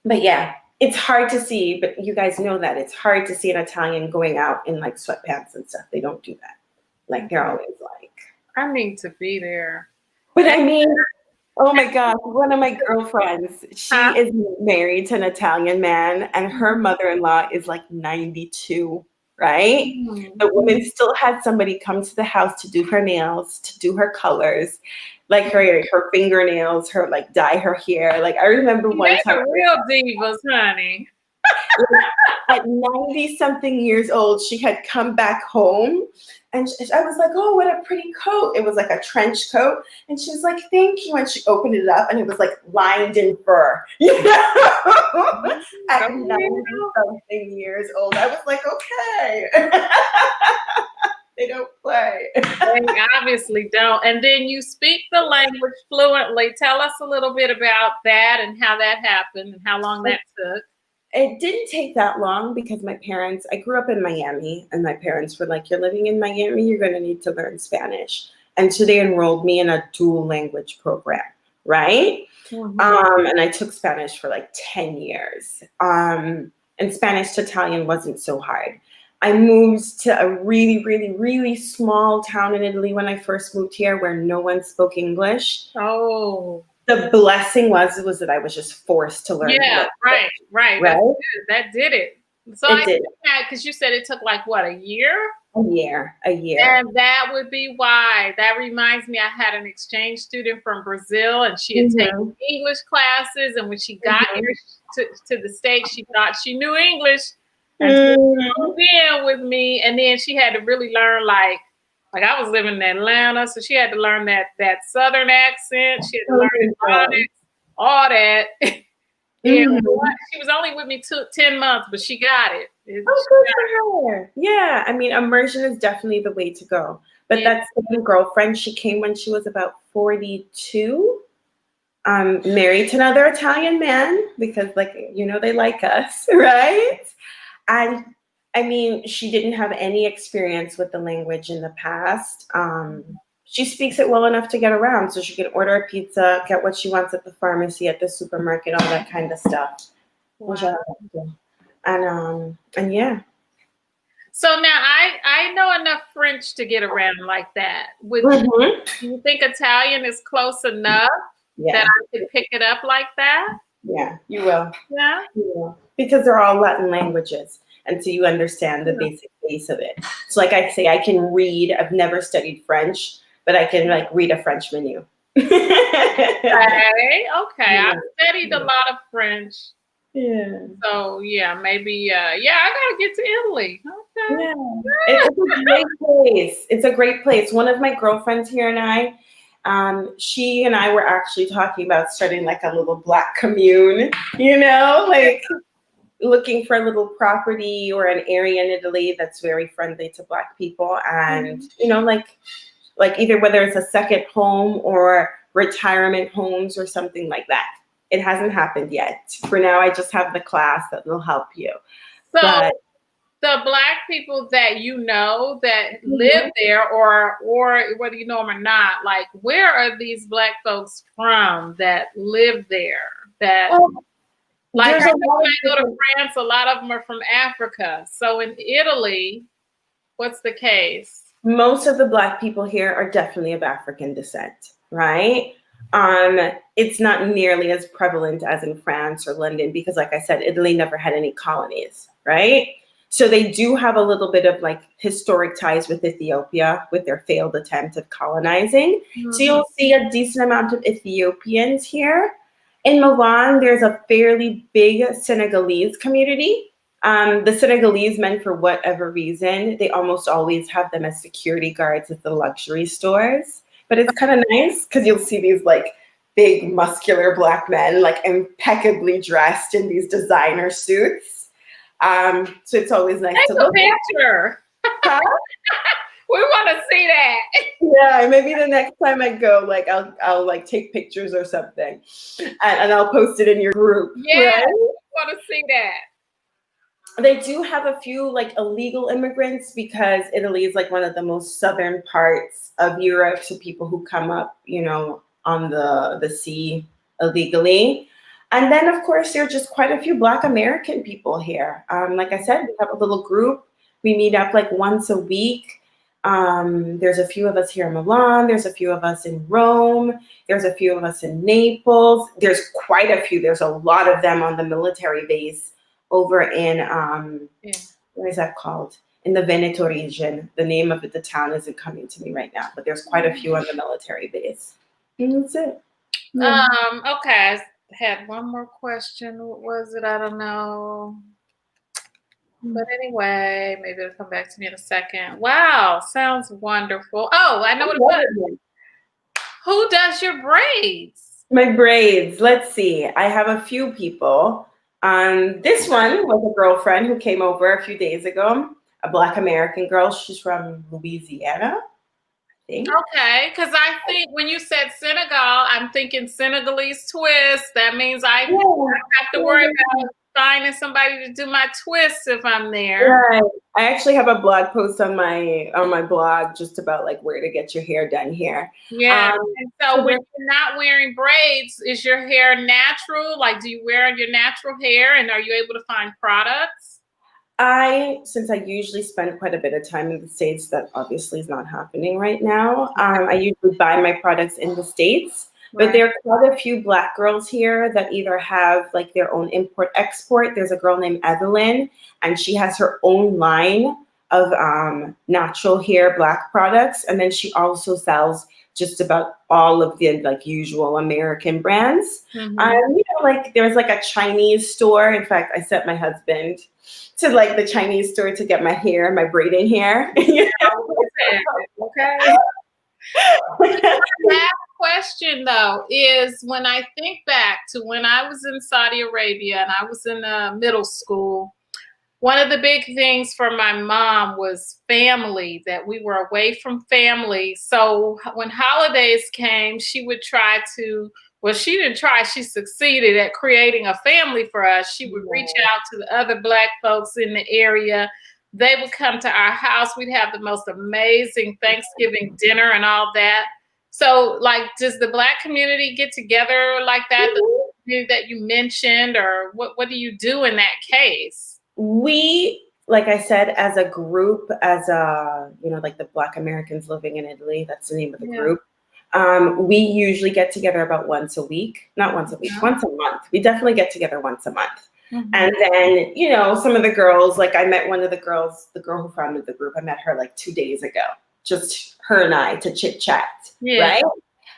But yeah, it's hard to see, but you guys know that it's hard to see an Italian going out in like sweatpants and stuff. They don't do that. Like they're always like, I need to be there. but I mean, oh my gosh, one of my girlfriends, she is married to an Italian man and her mother-in-law is like 92, right? The woman still had somebody come to the house to do her nails, to do her colors, like her fingernails, her like dye her hair. Like I remember one time. They're real divas, honey. At 90 something years old, she had come back home and I was like, oh, what a pretty coat. It was like a trench coat. And she was like, thank you. And she opened it up and it was like lined in fur. At 90 something years old. I was like, okay. They don't play. They obviously don't. And then you speak the language fluently. Tell us a little bit about that and how that happened and how long that took. It didn't take that long because I grew up in Miami and my parents were like, you're living in Miami, you're going to need to learn Spanish. And so they enrolled me in a dual language program, right? Mm-hmm. And I took Spanish for like 10 years. And Spanish to Italian wasn't so hard. I moved to a really, really, really small town in Italy when I first moved here where no one spoke English. Oh. The blessing was that I was just forced to learn. Yeah, right. That did it. So I did that because you said it took like what, a year? A year. And that would be why. That reminds me, I had an exchange student from Brazil and she had taken English classes. And when she got here to the States, she thought she knew English. And she moved in with me. And then she had to really learn like I was living in Atlanta, so she had to learn that Southern accent. She had to learn phonics, all that. She was only with me 10 months, but she got it. Good for her. Yeah, I mean, immersion is definitely the way to go. But that same girlfriend, she came when she was about 42, married to another Italian man because, they like us, right? And I mean, she didn't have any experience with the language in the past. She speaks it well enough to get around, so she can order a pizza, get what she wants at the pharmacy, at the supermarket, all that kind of stuff. Wow. And yeah. So now I know enough French to get around like that. Do you think Italian is close enough that I could pick it up like that? Yeah, you will. Yeah? You will. Because they're all Latin languages. And so you understand the basic base of it. So like I say, I can read. I've never studied French, but I can read a French menu. Okay. I've studied a lot of French. Yeah. So maybe I gotta get to Italy. Okay. Yeah. It's a great place. It's a great place. One of my girlfriends here and I, she and I were actually talking about starting like a little Black commune, looking for a little property or an area in Italy that's very friendly to Black people. And, like either whether it's a second home or retirement homes or something like that. It hasn't happened yet. For now, I just have the class that will help you. So the Black people that you know that live there, or whether you know them or not, like where are these Black folks from that live there? That like I There's a think lot when of I go to different, France, a lot of them are from Africa. So in Italy, what's the case? most of the Black people here are definitely of African descent, right? It's not nearly as prevalent as in France or London because, like I said, Italy never had any colonies, right? So they do have a little bit of like historic ties with Ethiopia with their failed attempt of colonizing. So Mhm. you'll see a decent amount of Ethiopians here. In Milan, there's a fairly big Senegalese community. The Senegalese men, for whatever reason, they almost always have them as security guards at the luxury stores. But it's kind of nice because you'll see these like big, muscular Black men, like impeccably dressed in these designer suits. So it's always nice Take to a look picture. at. We want to see that. Yeah, maybe the next time I go, like I'll like take pictures or something, and I'll post it in your group, Yeah, right? we want to see that. They do have a few like illegal immigrants because Italy is like one of the most southern parts of Europe. So people who come up, on the sea illegally. And then of course there are just quite a few Black American people here. Like I said, we have a little group. We meet up like once a week. There's a few of us here in Milan. There's a few of us in Rome. There's a few of us in Naples. There's quite a few. There's a lot of them on the military base over in what is that called? In the Veneto region. The name of the town isn't coming to me right now, but there's quite a few on the military base. And that's it. Yeah. Okay. I had one more question. What was it? I don't know. But anyway, maybe it'll come back to me in a second. Wow, sounds wonderful. Oh, I know what it was. Who does your braids? My braids. Let's see. I have a few people. This one was a girlfriend who came over a few days ago, a Black American girl. She's from Louisiana, I think. Okay, because I think when you said Senegal, I'm thinking Senegalese twist. That means I don't have to worry about finding somebody to do my twists if I'm there. Right. I actually have a blog post on my blog just about like where to get your hair done here. Yeah. And so when you're not wearing braids, is your hair natural? Like, do you wear your natural hair and are you able to find products? Since I usually spend quite a bit of time in the States, that obviously is not happening right now. I usually buy my products in the States, but there are quite a few Black girls here that either have like their own import export. There's a girl named Evelyn, and she has her own line of natural hair Black products, and then she also sells just about all of the like usual American brands. Like there's like a Chinese store. In fact, I sent my husband to like the Chinese store to get my braiding hair. Okay. Last question though is when I think back to when I was in Saudi Arabia and I was in middle school, one of the big things for my mom was family, that we were away from family. So when holidays came, she would try to, well, she didn't try, she succeeded at creating a family for us. She would reach out to the other Black folks in the area. They would come to our house. We'd have the most amazing Thanksgiving dinner and all that. So, like, does the Black community get together like that, the community that you mentioned, or what do you do in that case? We, like I said, as a group, as like the Black Americans living in Italy, that's the name of the group. We usually get together about once a week, not once a week, once a month. We definitely get together once a month. And then, some of the girls, like I met one of the girls, the girl who founded the group, I met her like 2 days ago, just her and I to chit chat, right?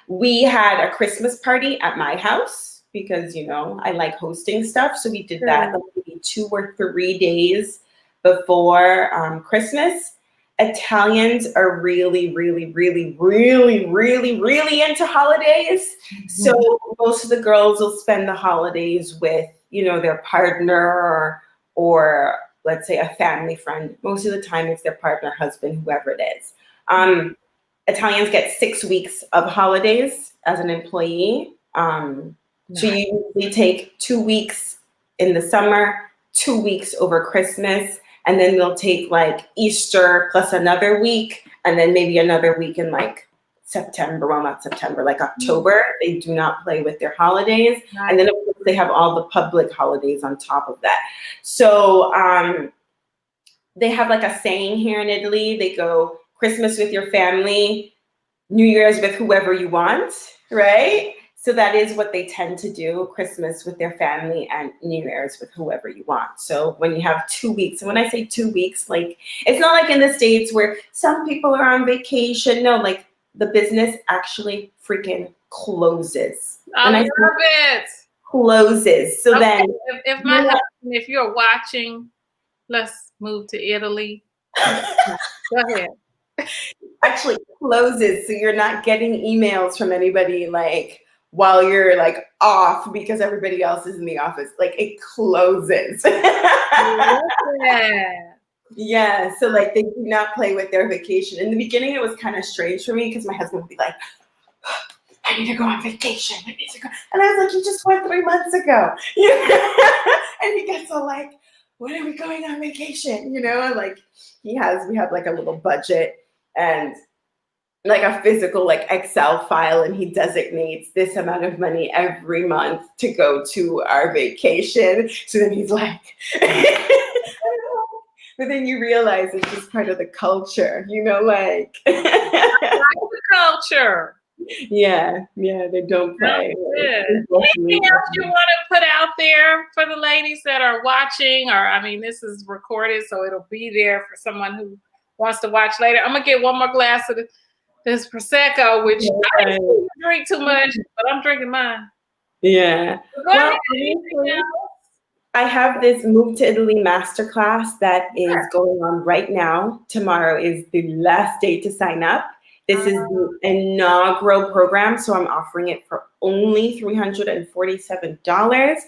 We had a Christmas party at my house because, I like hosting stuff. So we did that maybe 2 or 3 days before Christmas. Italians are really, really, really, really, really, really into holidays. So most of the girls will spend the holidays with, their partner or let's say a family friend. Most of the time it's their partner, husband, whoever it is. Italians get 6 weeks of holidays as an employee. So you usually take 2 weeks in the summer, 2 weeks over Christmas, and then they'll take like Easter plus another week, and then maybe another week in like September. Well, not September, like October. They do not play with their holidays. Nice. And then of course they have all the public holidays on top of that. So they have like a saying here in Italy. They go Christmas with your family, New Year's with whoever you want, right? So that is what they tend to do, Christmas with their family and New Year's with whoever you want. So when you have 2 weeks, and when I say 2 weeks, like it's not like in the States where some people are on vacation. No, like the business actually freaking closes. I love it. Closes. So okay. then if my husband, if you're watching, let's move to Italy. Go ahead. Actually closes. So you're not getting emails from anybody like while you're like off because everybody else is in the office. Like it closes. Yeah. So like they do not play with their vacation. In the beginning, it was kind of strange for me because my husband would be like, I need to go on vacation. I need to go. And I was like, you just went 3 months ago. And he gets all like, when are we going on vacation? You know, and like we have like a little budget and like a physical like Excel file, and he designates this amount of money every month to go to our vacation. So then he's like, but then you realize it's just part of the culture, you know, like the culture. Yeah, they don't play. Anything else you want to put out there for the ladies that are watching? Or I mean, this is recorded, so it'll be there for someone who wants to watch later. I'm gonna get one more glass of this Prosecco, which I don't drink too much, but I'm drinking mine. Yeah. Well, I have this Move to Italy masterclass that is going on right now. Tomorrow is the last day to sign up. This is the inaugural program, so I'm offering it for only $347,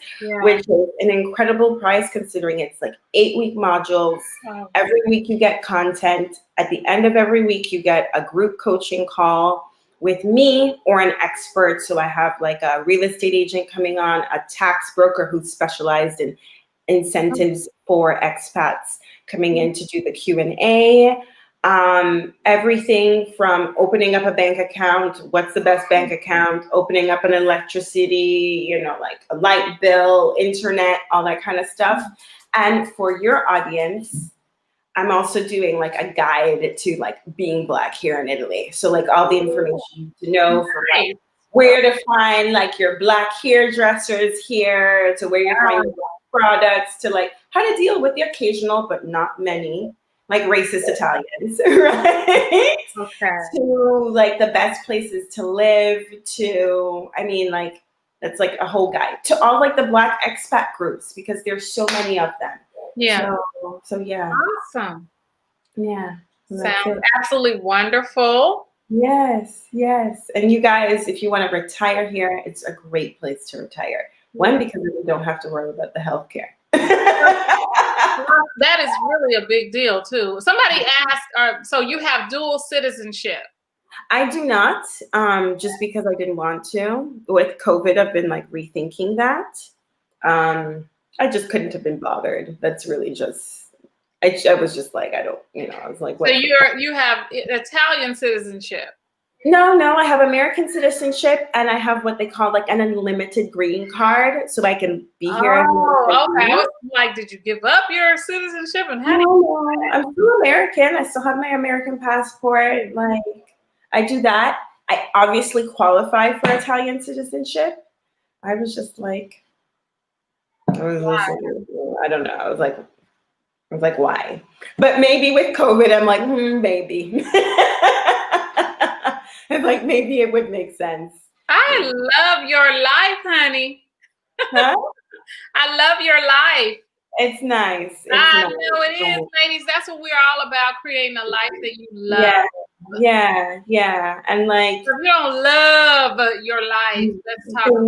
which is an incredible price considering it's like 8-week modules. Every week you get content. At the end of every week, you get a group coaching call with me or an expert. So I have like a real estate agent coming on, a tax broker who's specialized in incentives for expats coming in to do the Q&A. Everything from opening up a bank account, what's the best bank account, opening up an electricity, you know, like a light bill, internet, all that kind of stuff. And for your audience, I'm also doing like a guide to like being Black here in Italy. So like all the information to know from like where to find like your Black hairdressers here, to where you find your Black products, to like how to deal with the occasional, but not many, like racist Italians, right? Okay. To like the best places to live, to, I mean, like, that's like a whole guide to all like the Black expat groups because there's so many of them. Yeah. So yeah. Awesome. Yeah. Sounds absolutely wonderful. Yes. And you guys, if you want to retire here, it's a great place to retire. One, because you don't have to worry about the healthcare. That is really a big deal too. Somebody asked, so you have dual citizenship? I do not, just because I didn't want to. With COVID, I've been like rethinking that. I just couldn't have been bothered. That's really just, I was just like, I don't, you know, I was like, what? So you have Italian citizenship? No, I have American citizenship, and I have what they call like an unlimited green card, so I can be here. Oh, okay. I was like, did you give up your citizenship? And how I'm still American. I still have my American passport. Like, I do that. I obviously qualify for Italian citizenship. I was just like, I don't know. I was like, why? But maybe with COVID, I'm like, maybe. It's like, maybe it would make sense. I love your life, honey. Huh? I love your life. It's nice. I know it is, ladies. That's what we're all about, creating a life that you love. Yeah. And like, if you don't love your life, let's talk about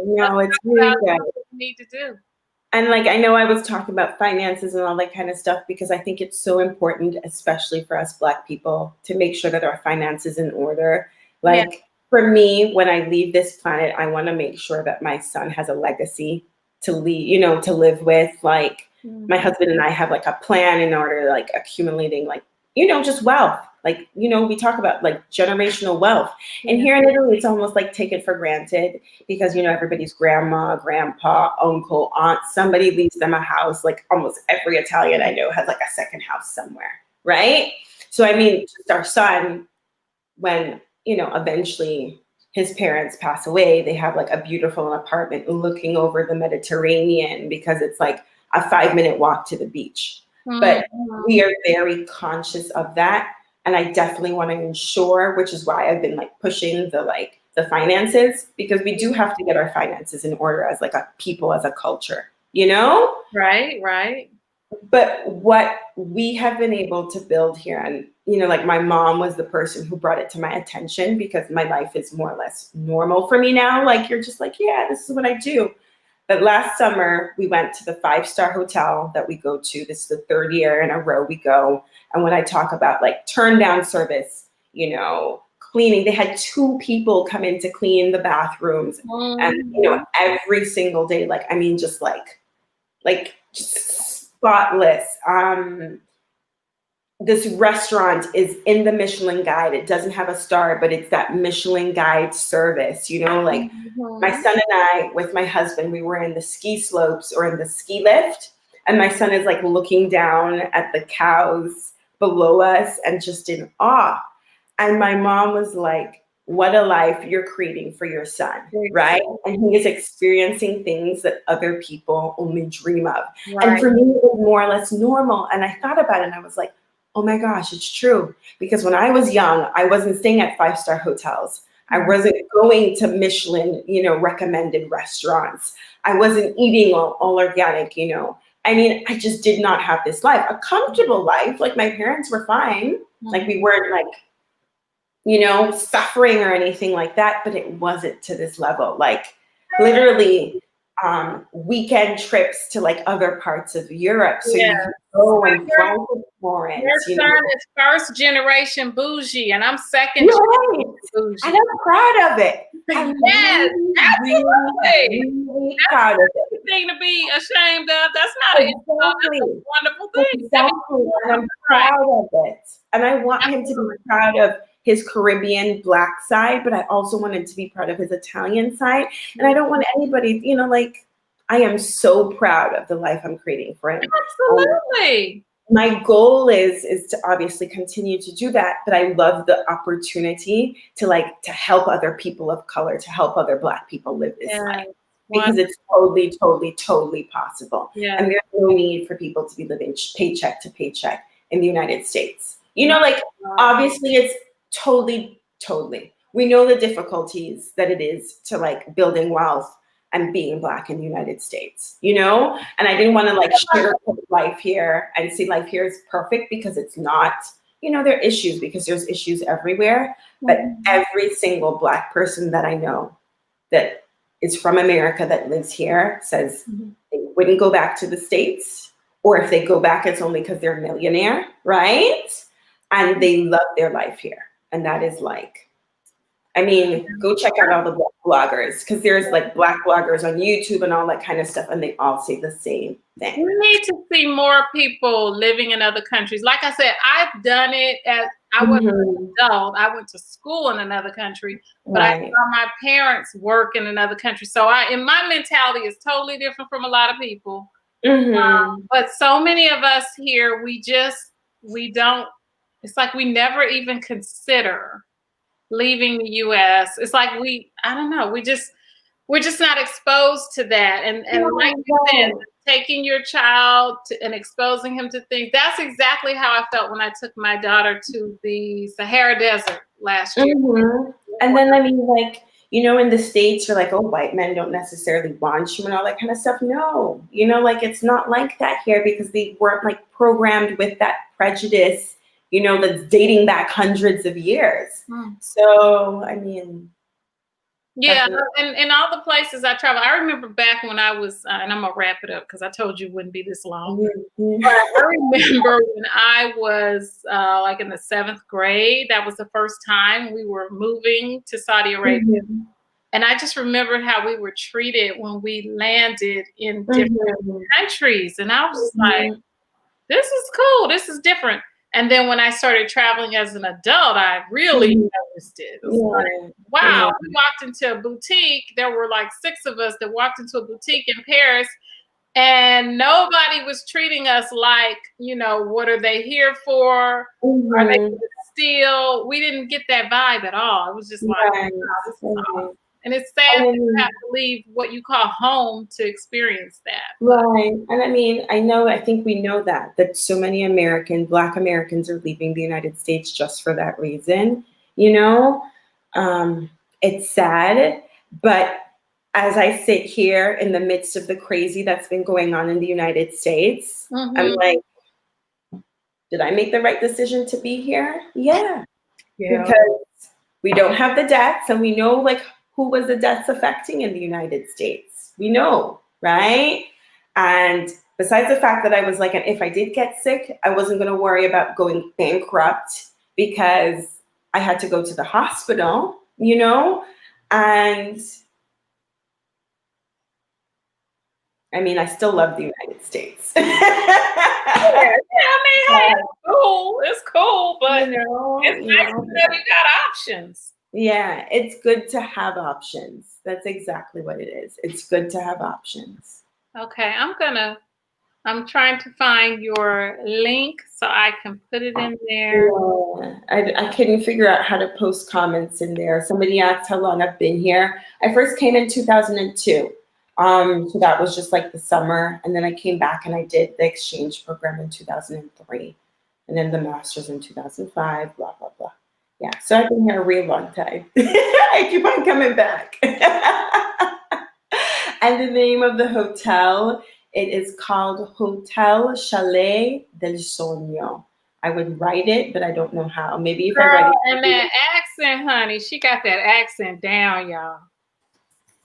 No, it's really good. What you need to do. And like, I know I was talking about finances and all that kind of stuff because I think it's so important, especially for us Black people, to make sure that our finances in order. Like for me, when I leave this planet, I want to make sure that my son has a legacy to leave, you know, to live with. Like, My husband and I have like a plan in order to like accumulating like, you know, just wealth. Like, you know, we talk about like generational wealth. And here in Italy, it's almost like take it for granted because, you know, everybody's grandma, grandpa, uncle, aunt, somebody leaves them a house. Like almost every Italian I know has like a second house somewhere, right? So, I mean, just our son, when, you know, eventually his parents pass away, they have like a beautiful apartment looking over the Mediterranean because it's like a 5-minute walk to the beach. But we are very conscious of that. And I definitely want to ensure, which is why I've been like pushing the finances, because we do have to get our finances in order as like a people, as a culture, you know? Right, right. But what we have been able to build here, and you know, like my mom was the person who brought it to my attention because my life is more or less normal for me now. Like you're just like, yeah, this is what I do. But last summer, we went to the 5-star hotel that we go to. This is the 3rd year in a row we go. And when I talk about like turn down service, you know, cleaning, they had 2 people come in to clean the bathrooms. And, you know, every single day, like, I mean, just just spotless. This restaurant is in the Michelin guide. It doesn't have a star, but it's that Michelin guide service, you know, like my son and I, with my husband, we were in the ski slopes or in the ski lift. And my son is like looking down at the cows below us and just in awe. And my mom was like, what a life you're creating for your son, right? And he is experiencing things that other people only dream of. Right. And for me, it was more or less normal. And I thought about it and I was like, oh my gosh, it's true. Because when I was young, I wasn't staying at 5-star hotels. I wasn't going to Michelin, you know, recommended restaurants. I wasn't eating all organic, you know. I mean, I just did not have this life, a comfortable life. Like my parents were fine. Like we weren't like, you know, suffering or anything like that, but it wasn't to this level. Like literally weekend trips to like other parts of Europe. So you can go and fly to Florence. Your son is first generation bougie and I'm second generation bougie. And I'm proud of it. Yes, absolutely. Really proud of it. Thing to be ashamed of. That's not a wonderful thing. Exactly. And I'm proud of it. And I want him to be proud of his Caribbean Black side, but I also want him to be proud of his Italian side. And I don't want anybody, you know, like I am so proud of the life I'm creating for him. Absolutely. My goal is to obviously continue to do that, but I love the opportunity to help other people of color, to help other Black people live this life. Because it's totally possible. Yeah. And there's no need for people to be living paycheck to paycheck in the United States. You know, like obviously it's totally. We know the difficulties that it is to like building wealth and being Black in the United States, you know? And I didn't want to like sugarcoat life here and see life here is perfect because it's not. You know, there are issues because there's issues everywhere. But every single Black person that I know that is from America that lives here says they wouldn't go back to the States, or if they go back, it's only because they're a millionaire, right? And they love their life here. And that is like, I mean, go check out all the Black bloggers, because there's like Black bloggers on YouTube and all that kind of stuff, and they all say the same thing. We need to see more people living in other countries. Like I said, I've done it as I was an adult. I went to school in another country, but I saw my parents work in another country. So and my mentality is totally different from a lot of people. But so many of us here, we don't, it's like we never even consider leaving the US. It's like I don't know, we're just not exposed to that. And like you said, taking your child and exposing him to things, that's exactly how I felt when I took my daughter to the Sahara Desert last year. And then, I mean, like, you know, in the States, you're like, oh, white men don't necessarily want you and all that kind of stuff. No, you know, like, it's not like that here because they weren't like programmed with that prejudice, you know, that's dating back hundreds of years. So, I mean. Yeah, and in all the places I travel, I remember back when I was, and I'm gonna wrap it up because I told you it wouldn't be this long. But I remember when I was like in the 7th grade, that was the first time we were moving to Saudi Arabia. And I just remembered how we were treated when we landed in different countries. And I was just like, this is cool. This is different. And then when I started traveling as an adult, I really noticed it. It was like, wow, we walked into a boutique. There were like 6 of us that walked into a boutique in Paris, and nobody was treating us like, what are they here for? Are they here to steal? We didn't get that vibe at all. It was just like, wow, this is awesome. And it's sad that you have to leave what you call home to experience that. Right. And I think we know that so many Black Americans are leaving the United States just for that reason. It's sad, but as I sit here in the midst of the crazy that's been going on in the United States, I'm like, did I make the right decision to be here? Yeah. Because we don't have the debts, and we know who was the debts affecting in the United States. We know, right? And besides the fact that I was like, if I did get sick, I wasn't going to worry about going bankrupt because I had to go to the hospital, and I still love the United States. Hey, it's cool. It's cool, but it's nice to know you got options. Yeah, it's good to have options. That's exactly what it is. It's good to have options. Okay, I'm trying to find your link so I can put it in there. Yeah, I couldn't figure out how to post comments in there. Somebody asked how long I've been here. I first came in 2002. So that was just like the summer. And then I came back and I did the exchange program in 2003. And then the master's in 2005, blah, blah, blah. Yeah, so I've been here a real long time. I keep on coming back. And the name of the hotel, it is called Hotel Chalet del Sogno. I would write it, but I don't know how. Maybe if I write it. And that accent, honey, she got that accent down, y'all.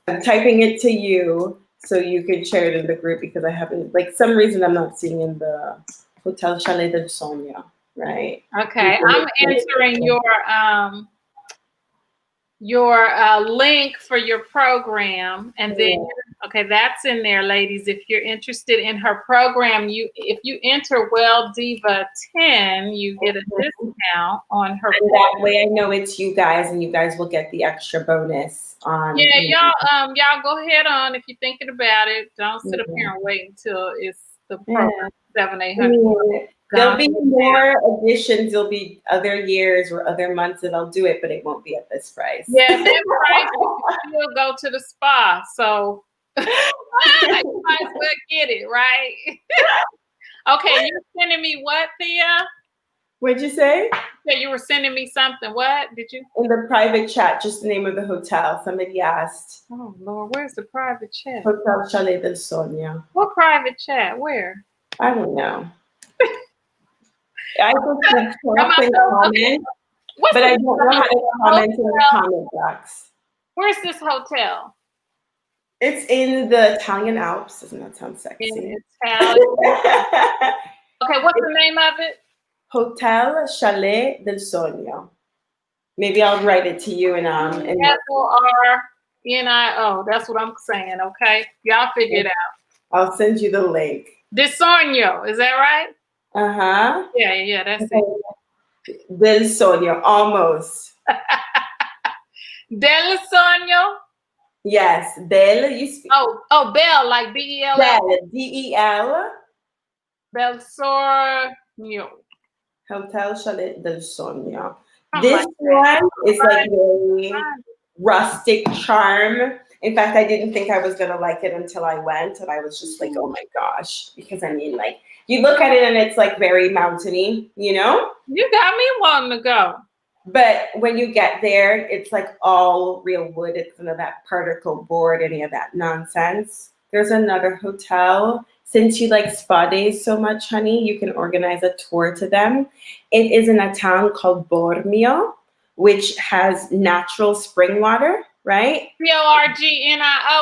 I'm typing it to you so you can share it in the group because I haven't, some reason I'm not seeing in the Hotel Chalet del Sogno, right? Okay, I'm entering your link for your program, and then that's in there, ladies. If you're interested in her program, if you enter Well Diva 10, you get a discount on her. And that way, I know it's you guys, and you guys will get the extra bonus on. Yeah, y'all go ahead on if you're thinking about it. Don't sit up here and wait until it's the program 700-800. There'll be more editions. There'll be other years or other months that I'll do it, but it won't be at this price. Yeah, that price you can still go to the spa. So you might as well get it, right? Okay, you're sending me what, Thea? What'd you say? Yeah, you were sending me something. What did you? In the private chat, just the name of the hotel. Somebody asked. Oh Lord, where's the private chat? Hotel Chalet del Sogno. What private chat? Where? I don't know. I just talk in comments, but I don't know how to comment in the comment box. Where's this hotel? It's in the Italian Alps. Doesn't that sound sexy? In Italian. Okay, what's the name of it? Hotel Chalet del Sogno. Maybe I'll write it to you and SORNIO. That's what I'm saying. Okay, y'all figure it out. I'll send you the link. Del Sogno, is that right? Uh-huh. Yeah, that's it. Del Sogno, almost. Del Sogno? Yes, Del. You speak. Oh, Bell, like B-E-L. Del, D-E-L. Del Sogno. Hotel Chalet del Sogno. This one is like very rustic charm. In fact, I didn't think I was going to like it until I went, and I was just like, oh my gosh. Because you look at it and it's like very mountainy, You got me wanting to go. But when you get there, it's like all real wood. It's none of that particle board, any of that nonsense. There's another hotel. Since you like spa days so much, honey, you can organize a tour to them. It is in a town called Bormio, which has natural spring water, right? Borgnio,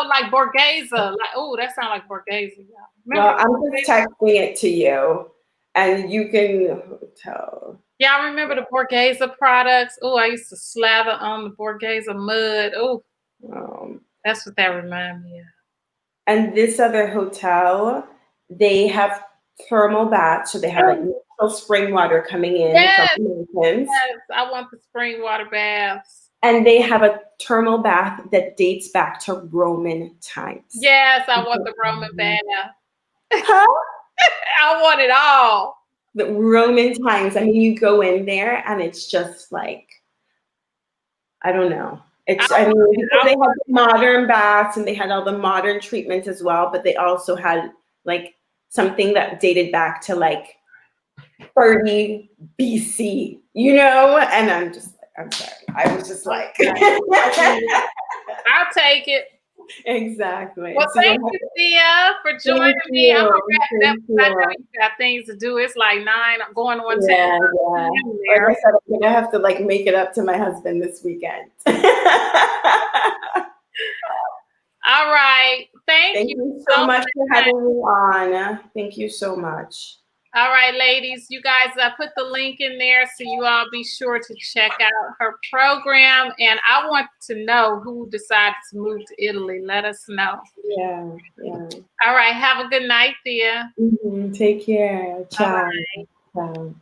like Borghese. That sounds like Borghese. Well, I'm just texting it to you, and you can tell. Yeah, I remember the Borghese products. Oh, I used to slather on the Borghese mud. Oh, That's what that reminds me of. And this other hotel, they have thermal baths, so they have like natural spring water coming in Yes, from the mountains. yes, I want the spring water baths. And they have a thermal bath that dates back to Roman times. Yes, I want the Roman bath. Huh? I want it all. The Roman times. I mean, you go in there and it's just like, I don't know. It's, I mean, because they had the modern baths and they had all the modern treatments as well, but they also had like something that dated back to like 30 BC, you know? And I'm sorry. I was just like, I'll take it. Exactly. Well, So thank you, Thea, for joining me. I'm gonna wrap up. I know you got things to do. It's like 9. I'm going on 10. Yeah. Like I said, I think I have to like make it up to my husband this weekend. All right. Thank you so much for having me on. Thank you so much. All right, ladies, you guys, I put the link in there, so you all be sure to check out her program. And I want to know who decided to move to Italy. Let us know. Yeah. All right. Have a good night, Thea. Take care. Ciao. Bye. Ciao.